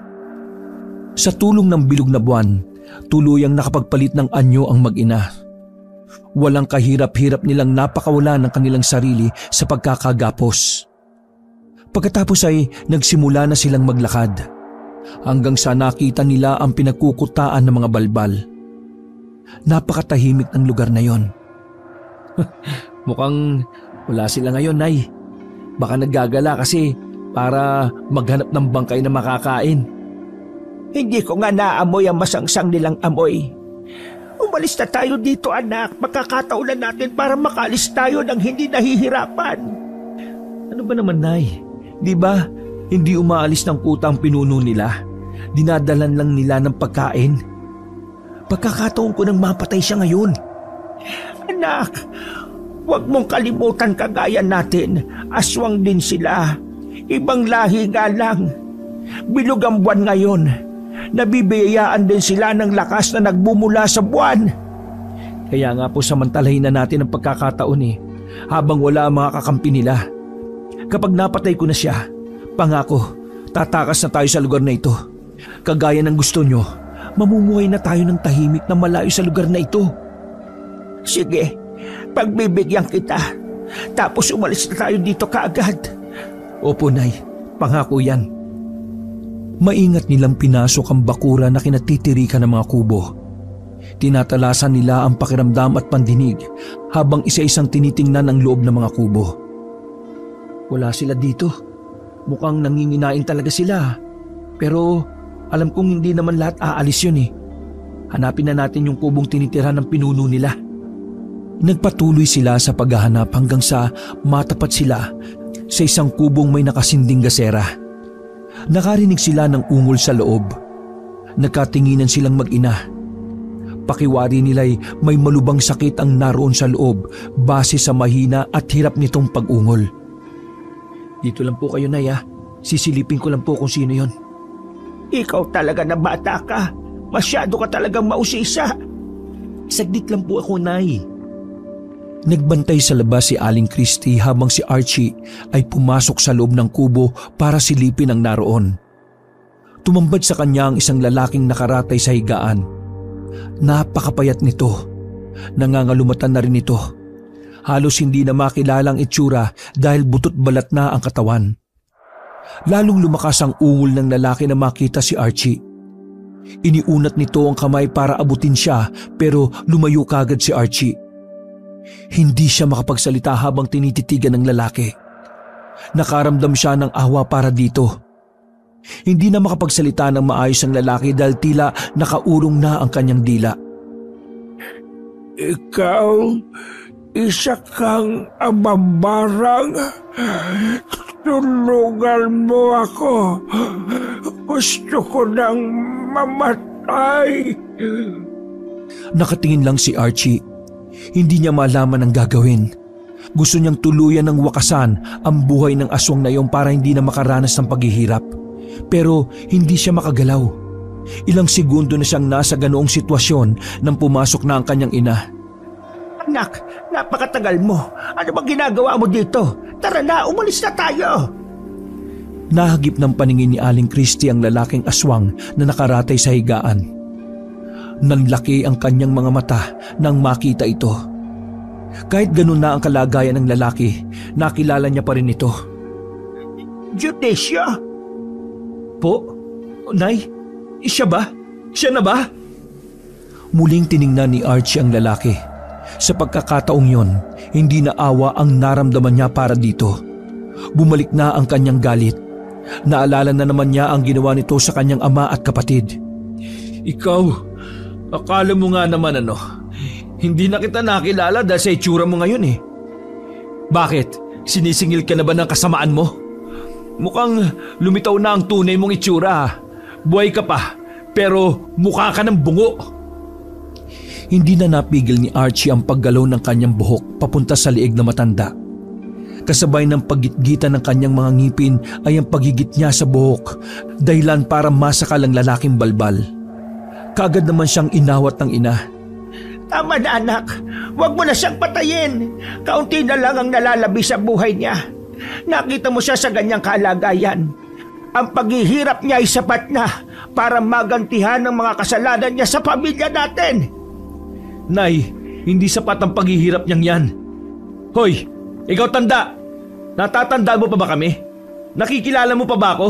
Sa tulong ng bilog na buwan, tuluyang nakapagpalit ng anyo ang mag-ina. Walang kahirap-hirap nilang napakawala ng kanilang sarili sa pagkakagapos. Pagkatapos ay nagsimula na silang maglakad hanggang sa nakita nila ang pinagkukutaan ng mga balbal. Napakatahimik ng lugar na yon. Mukhang wala sila ngayon, Nay. Baka naggagala kasi para maghanap ng bangkay na makakain. Hindi ko nga naamoy ang masangsang nilang amoy. Umalis na tayo dito, anak. Magkakataon na natin para makalis tayo ng hindi nahihirapan. Ano ba naman, Nay? Di ba hindi umaalis ng kuta ang pinuno nila? Dinadalan lang nila ng pagkain. Pagkakataon ko nang mapatay siya ngayon. Anak, huwag mong kalimutan kagaya natin. Aswang din sila. Ibang lahi nga lang. Bilog ang buwan ngayon. Nabibiyayaan din sila ng lakas na nagbumula sa buwan. Kaya nga po samantalahin na natin ang pagkakataon habang wala ang mga kakampi nila. Kapag napatay ko na siya, pangako, tatakas na tayo sa lugar na ito. Kagaya ng gusto nyo, mamumuhay na tayo ng tahimik na malayo sa lugar na ito. Sige, pagbibigyan kita. Tapos umalis na tayo dito kaagad. Opo, Nay. Pangako yan. Maingat nilang pinasok ang bakura na kinatitirikan ng mga kubo. Tinatalasan nila ang pakiramdam at pandinig habang isa-isang tinitingnan ang loob ng mga kubo. Wala sila dito. Mukhang nanginginain talaga sila. Pero alam kong hindi naman lahat aalis yun. Hanapin na natin yung kubong tinitira ng pinuno nila. Nagpatuloy sila sa paghahanap hanggang sa matapat sila sa isang kubong may nakasinding gasera. Nakarinig sila ng ungol sa loob. Nagkatinginan silang mag-ina. Pakiwari nila'y may malubang sakit ang naroon sa loob base sa mahina at hirap nitong pag-ungol. Dito lang po kayo, Nay. Sisilipin ko lang po kung sino yon. Ikaw talaga na bata ka. Masyado ka talagang mausisa. Saglit lang po ako, Nay. Nagbantay sa labas si Aling Christie habang si Archie ay pumasok sa loob ng kubo para silipin ang naroon. Tumambad sa kanya ang isang lalaking nakaratay sa higaan. Napakapayat nito. Nangangalumatan na rin ito. Halos hindi na makilala ang itsura dahil butot balat na ang katawan. Lalong lumakas ang ungol ng lalaki na makita si Archie. Iniunat nito ang kamay para abutin siya pero lumayo kagad si Archie. Hindi siya makapagsalita habang tinititigan ng lalaki. Nakaramdam siya ng awa para dito. Hindi na makapagsalita ng maayos ang lalaki dahil tila nakaurong na ang kanyang dila. Ikaw, isa kang amamarang. Tulungan mo ako. Gusto ko nang mamatay. Nakatingin lang si Archie. Hindi niya malaman ang gagawin. Gusto niyang tuluyan ng wakasan ang buhay ng aswang na iyon para hindi na makaranas ng paghihirap. Pero hindi siya makagalaw. Ilang segundo na siyang nasa ganoong sitwasyon nang pumasok na ang kanyang ina. Anak, napakatagal mo. Ano bang ginagawa mo dito? Tara na, umalis na tayo. Nahagip ng paningin ni Aling Christie ang lalaking aswang na nakaratay sa higaan. Nanlaki ang kanyang mga mata nang makita ito. Kahit ganun na ang kalagayan ng lalaki, nakilala niya pa rin ito. Dionisio? Po? Nay? Siya ba? Siya na ba? Muling tiningnan ni Archie ang lalaki. Sa pagkakataong yon, hindi na awa ang naramdaman niya para dito. Bumalik na ang kanyang galit. Naalala na naman niya ang ginawa nito sa kanyang ama at kapatid. Ikaw, akala mo nga naman hindi na kita nakilala dahil sa itsura mo ngayon eh. Bakit? Sinisingil ka na ba ng kasamaan mo? Mukhang lumitaw na ang tunay mong itsura. Buhay ka pa, pero mukha ka ng bungo. Hindi na napigil ni Archie ang paggalaw ng kanyang buhok papunta sa liig na matanda. Kasabay ng paggitgitan ng kanyang mga ngipin ay ang pagigit niya sa buhok, dahilan para masakal ang lalaking balbal. Kaagad naman siyang inawat ng ina. Tama na anak, huwag mo na siyang patayin. Kaunti na lang ang nalalabi sa buhay niya. Nakita mo siya sa ganyang kalagayan. Ang paghihirap niya ay sapat na para magantihan ang mga kasalanan niya sa pamilya natin. Nay, hindi sapat ang paghihirap niyang yan. Hoy, ikaw tanda! Natatandaan mo pa ba kami? Nakikilala mo pa ba ako?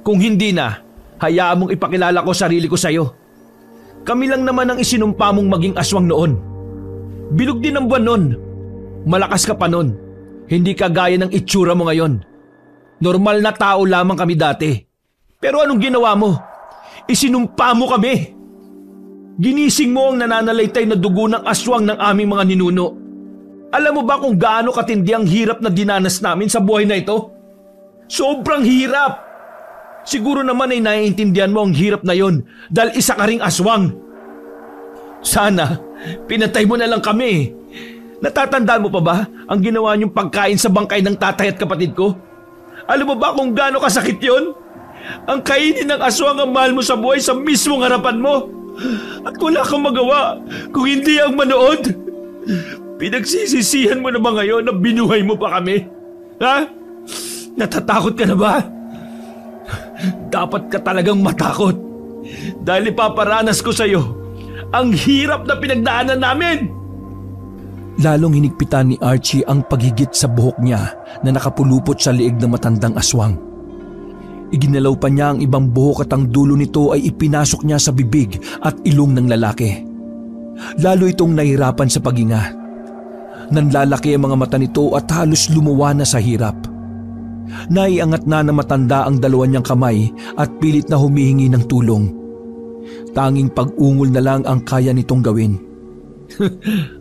Kung hindi na, hayaan mong ipakilala ko sarili ko sa'yo. Kami lang naman ang isinumpa mong maging aswang noon. Bilog din ang buwan noon. Malakas ka pa noon. Hindi ka gaya ng itsura mo ngayon. Normal na tao lamang kami dati. Pero anong ginawa mo? Isinumpa mo kami. Ginising mo ang nananalaytay na dugo ng aswang ng aming mga ninuno. Alam mo ba kung gaano katindi ang hirap na dinanas namin sa buhay na ito? Sobrang hirap! Siguro naman ay naiintindihan mo ang hirap na yon dahil isa ka ring aswang. Sana, pinatay mo na lang kami. Natatandaan mo pa ba ang ginawa niyong pagkain sa bangkay ng tatay at kapatid ko? Alam mo ba kung gaano kasakit yon? Ang kainin ng aswang ang mahal mo sa buhay sa mismong harapan mo. At wala kang magawa kung hindi ang manood. Pinagsisisihan mo na ba ngayon na binuhay mo pa kami? Ha? Natatakot ka na ba? Dapat ka talagang matakot. Dahil ipaparanas ko sa'yo ang hirap na pinagdaanan namin. Lalong hinigpitan ni Archie ang paghigit sa buhok niya na nakapulupot sa liig ng matandang aswang. Iginalaw pa niya ang ibang buhok at ang dulo nito ay ipinasok niya sa bibig at ilong ng lalaki. Lalo itong nahirapan sa paghinga. Nanlalaki ang mga mata nito at halos lumuwa na sa hirap. Naiangat na matanda ang dalawa niyang kamay at pilit na humihingi ng tulong. Tanging pag-ungol na lang ang kaya nitong gawin.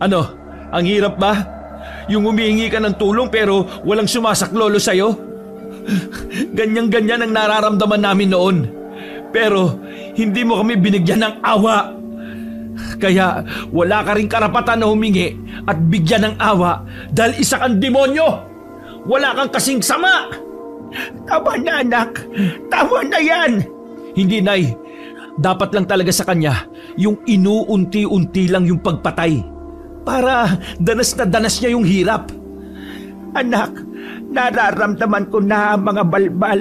Ano? Ang hirap ba? Yung humihingi ka ng tulong pero walang sumasaklolo sa'yo? Ganyan-ganyan ang nararamdaman namin noon. Pero hindi mo kami binigyan ng awa. Kaya wala ka rin karapatan na humingi at bigyan ng awa dahil isa kang demonyo. Wala kang kasing sama. Tama na anak, tama na yan. Hindi Nay, dapat lang talaga sa kanya yung inuunti-unti lang yung pagpatay. Para danas na danas niya yung hirap. Anak, nararamdaman ko na ang mga balbal.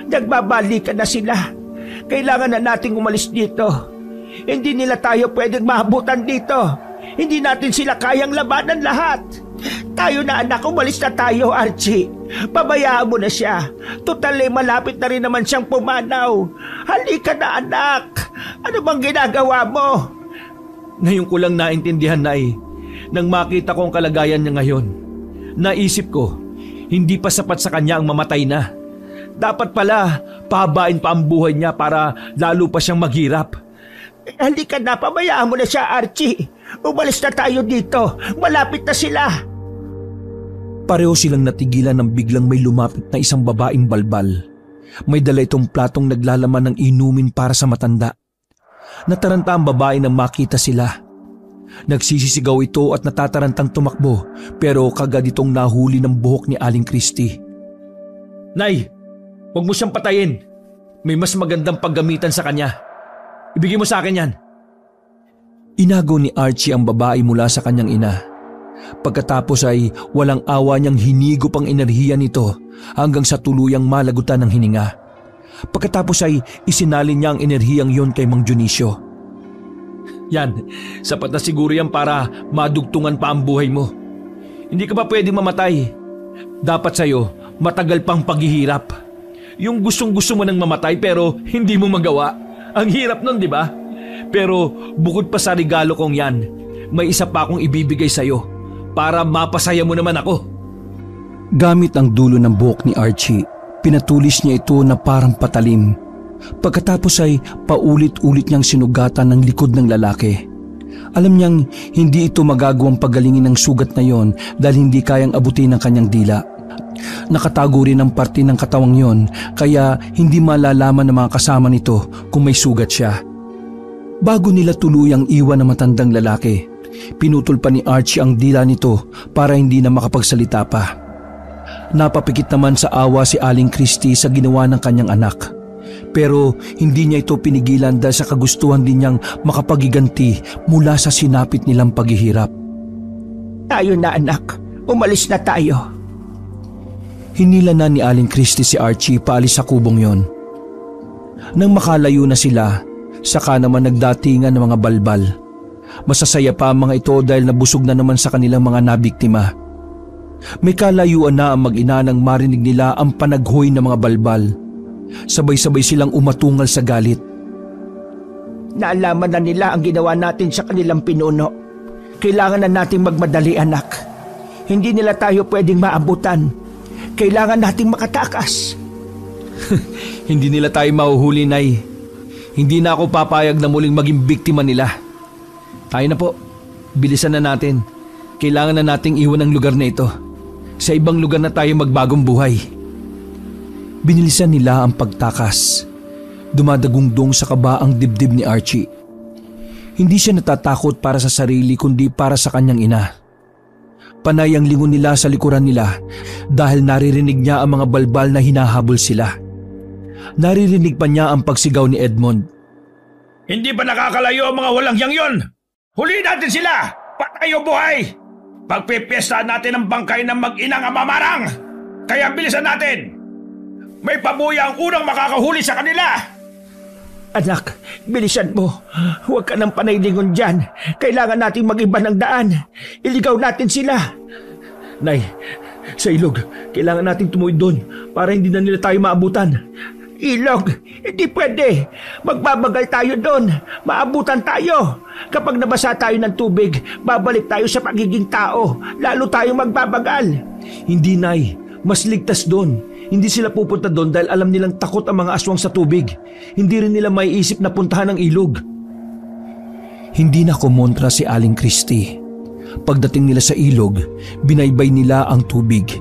Nagbabalikan na sila. Kailangan na nating umalis dito. Hindi nila tayo pwedeng maabutan dito. Hindi natin sila kayang labanan lahat. Tayo na anak, umalis na tayo Archie. Pabayaan mo na siya. Total malapit na rin naman siyang pumanaw. Halika na anak. Ano bang ginagawa mo? Ngayon ko lang naintindihan Nay. Nang makita ko ang kalagayan niya ngayon, naisip ko, hindi pa sapat sa kanya ang mamatay na. Dapat pala, pahabain pa ang buhay niya para lalo pa siyang maghirap. Halika na, pabayaan mo na siya Archie. Umalis na tayo dito. Malapit na sila. Pareho silang natigilan nang biglang may lumapit na isang babaeng balbal. May dala itong platong naglalaman ng inumin para sa matanda. Nataranta ang babae nang makita sila. Nagsisisigaw ito at natatarantang tumakbo pero kagad itong nahuli ng buhok ni Aling Christy. Nay, huwag mo siyang patayin. May mas magandang paggamitan sa kanya. Ibigay mo sa akin yan. Inago ni Archie ang babae mula sa kanyang ina. Pagkatapos ay walang awa niyang hinigop ang enerhiya nito hanggang sa tuluyang malagutan ng hininga. Pagkatapos ay isinalin niya ang enerhiyang yon kay Mang Dionisio. Yan, sapat na siguro yan para madugtungan pa ang buhay mo. Hindi ka pa pwedeng mamatay. Dapat sa'yo, matagal pang paghihirap. Yung gustong-gusto mo nang mamatay pero hindi mo magawa. Ang hirap nun, di ba? Pero bukod pa sa regalo kong yan, may isa pa akong ibibigay sa'yo para mapasaya mo naman ako. Gamit ang dulo ng buhok ni Archie, pinatulis niya ito na parang patalim. Pagkatapos ay paulit-ulit niyang sinugatan ng likod ng lalaki. Alam niyang hindi ito magagawang pagalingin ng sugat na yon dahil hindi kayang abutin ng kanyang dila. Nakatago rin ang parte ng katawang yon kaya hindi malalaman ng mga kasama nito kung may sugat siya. Bago nila tuluyang iwan ang matandang lalaki, pinutol pa ni Archie ang dila nito para hindi na makapagsalita pa. Napapikit naman sa awa si Aling Christie sa ginawa ng kanyang anak. Pero hindi niya ito pinigilan dahil sa kagustuhan din niyang makapagiganti mula sa sinapit nilang paghihirap. Tayo na anak, umalis na tayo. Hinila na ni Aling Christie si Archie paalis sa kubong yon. Nang makalayo na sila, saka naman nagdatingan ng mga balbal. Masasaya pa ang mga ito dahil nabusog na naman sa kanilang mga nabiktima. May kalayuan na ang mag-ina nang marinig nila ang panaghoy ng mga balbal. Sabay-sabay silang umatungal sa galit. Naalaman na nila ang ginawa natin sa kanilang pinuno. Kailangan na nating magmadali anak. Hindi nila tayo pwedeng maabutan. Kailangan nating makatakas. Hindi nila tayo mahuhuli, Nay. Hindi na ako papayag na muling maging biktima nila. Tayo na po. Bilisan na natin. Kailangan na nating iwan ang lugar na ito. Sa ibang lugar na tayo magbagong buhay. Binilisan nila ang pagtakas. Dumadagungdong sa kaba ang dibdib ni Archie. Hindi siya natatakot para sa sarili kundi para sa kanyang ina. Panay ang lingon nila sa likuran nila dahil naririnig niya ang mga balbal na hinahabol sila. Naririnig pa niya ang pagsigaw ni Edmond. Hindi ba nakakalayo ang mga walang yang yon? Huli natin sila! Patay o buhay! Pagpipiesta natin ang bangkay ng mag-inang amamarang! Kaya bilisan natin! May pabuya ang unang makakahuli sa kanila! Anak, bilisan mo. Huwag ka nang panaylingon dyan. Kailangan nating mag-iba ng daan. Iligaw natin sila. Nay, sa ilog, kailangan nating tumuwid doon para hindi na nila tayo maabutan. Ilog? Hindi pwede. Magbabagal tayo doon. Maabutan tayo. Kapag nabasa tayo ng tubig, babalik tayo sa pagiging tao. Lalo tayong magbabagal. Hindi, Nay. Mas ligtas doon. Hindi sila pupunta doon dahil alam nilang takot ang mga aswang sa tubig. Hindi rin nila maiisip na puntahan ang ilog. Hindi na kumontra si Aling Christie. Pagdating nila sa ilog, binaybay nila ang tubig.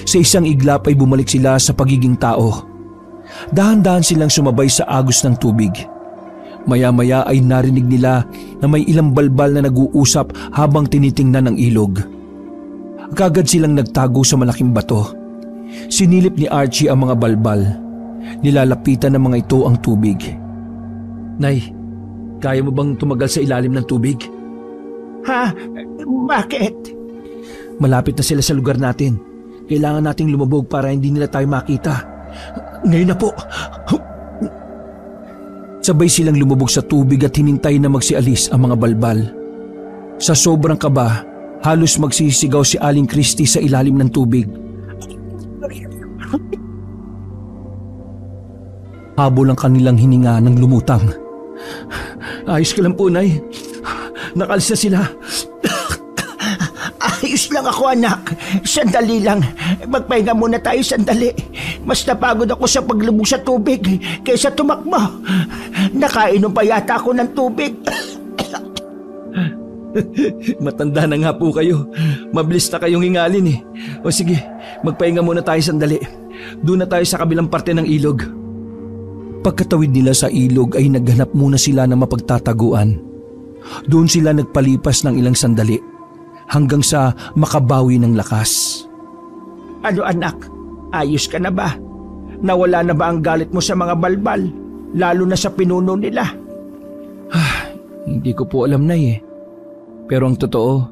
Sa isang iglap ay bumalik sila sa pagiging tao. Dahan-dahan silang sumabay sa agos ng tubig. Maya-maya ay narinig nila na may ilang balbal na nag-uusap habang tinitingnan ang ilog. Kagad silang nagtago sa malaking bato. Sinilip ni Archie ang mga balbal. Nilalapitan ng mga ito ang tubig. Nay, kaya mo bang tumagal sa ilalim ng tubig? Ha? Bakit? Malapit na sila sa lugar natin. Kailangan nating lumubog para hindi nila tayo makita. Ngayon na po. Sabay silang lumubog sa tubig at hinintay na magsialis ang mga balbal. Sa sobrang kaba, halos magsisigaw si Aling Christie sa ilalim ng tubig. Habol ang kanilang hininga ng lumutang. Ayos ka lang po, Nay. Nakalis na sila. Ayos lang ako anak. Sandali lang. Magpahinga muna tayo sandali. Mas napagod ako sa paglubog sa tubig kaysa tumakbo. Nakainom pa yata ako ng tubig. Matanda na nga po kayo. Mabilis na kayong hingalin eh. O sige, magpahinga muna tayo sandali. Doon na tayo sa kabilang parte ng ilog. Pagkatawid nila sa ilog ay naghanap muna sila ng mapagtataguan. Doon sila nagpalipas ng ilang sandali hanggang sa makabawi ng lakas. Ano anak? Ayos ka na ba? Nawala na ba ang galit mo sa mga balbal? Lalo na sa pinuno nila. Hindi ko po alam, Nay eh. Pero ang totoo,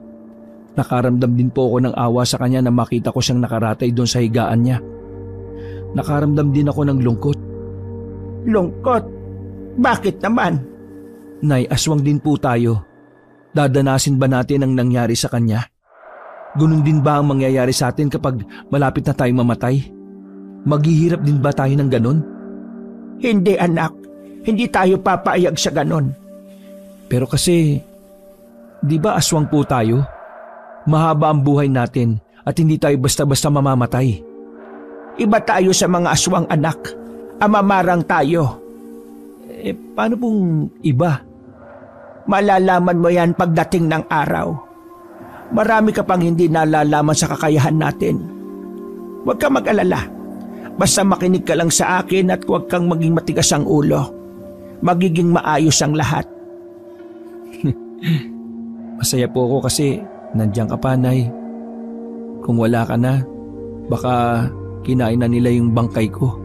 nakaramdam din po ako ng awa sa kanya na makita ko siyang nakaratay doon sa higaan niya. Nakaramdam din ako ng lungkot. Lungkot? Bakit naman? Nay, aswang din po tayo. Dadanasin ba natin ang nangyari sa kanya? Ganun din ba ang mangyayari sa atin kapag malapit na tayong mamatay? Maghihirap din ba tayo ng ganon? Hindi anak. Hindi tayo papayag sa ganon. Pero kasi, di ba aswang po tayo? Mahaba ang buhay natin at hindi tayo basta-basta mamamatay. Iba tayo sa mga aswang, anak. Amamarang tayo. Paano pong iba? Malalaman mo yan pagdating ng araw. Marami ka pang hindi nalalaman sa kakayahan natin. Huwag kang mag-alala. Basta makinig ka lang sa akin at huwag kang maging matigas ang ulo. Magiging maayos ang lahat. Masaya po ako kasi nandiyan ka pa, Nay. Kung wala ka na, baka kinain na nila yung bangkay ko.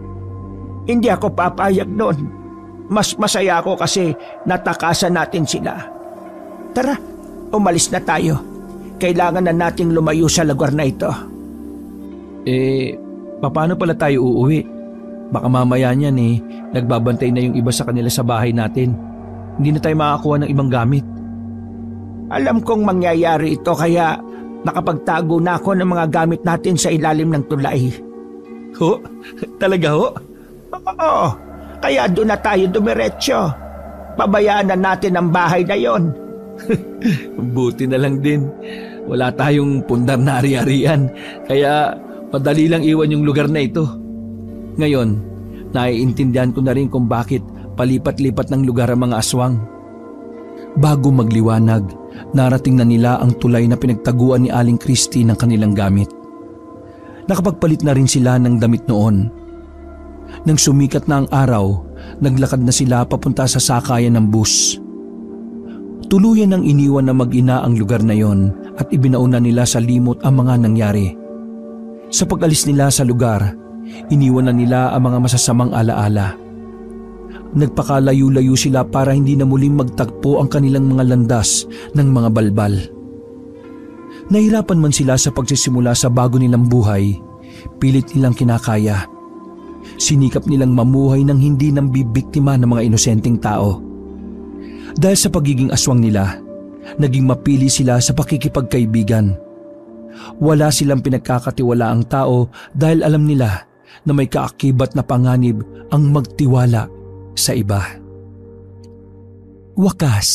Hindi ako papayag noon. Mas masaya ako kasi natakasan natin sila. Tara, umalis na tayo. Kailangan na nating lumayo sa lugar na ito. Paano pala tayo uuwi? Baka mamaya niyan nagbabantay na yung iba sa kanila sa bahay natin. Hindi na tayo makakuha ng ibang gamit. Alam kong mangyayari ito kaya nakapagtago na ako ng mga gamit natin sa ilalim ng tulay. Ho? Talaga ho? Oo, kaya doon na tayo dumiretso. Pabayaan na natin ang bahay na yon. Buti na lang din. Wala tayong pundar na ari-arian. Kaya madali lang iwan yung lugar na ito. Ngayon, naiintindihan ko na rin kung bakit palipat-lipat ng lugar ang mga aswang. Bago magliwanag, narating na nila ang tulay na pinagtaguan ni Aling Christy ng kanilang gamit. Nakapagpalit na rin sila ng damit noon. Nang sumikat na ang araw, naglakad na sila papunta sa sakayan ng bus. Tuluyan ng iniwan na mag-ina ang lugar na yon at ibinauna nila sa limot ang mga nangyari. Sa pag-alis nila sa lugar, iniwan na nila ang mga masasamang alaala. Nagpakalayo-layo sila para hindi na muling magtagpo ang kanilang mga landas ng mga balbal. Nahirapan man sila sa pagsisimula sa bago nilang buhay, pilit nilang kinakaya. Sinikap nilang mamuhay ng hindi nambibiktima ng mga inosenteng tao. Dahil sa pagiging aswang nila, naging mapili sila sa pakikipagkaibigan. Wala silang pinagkakatiwalaang tao dahil alam nila na may kaakibat na panganib ang magtiwala sa iba. Wakas.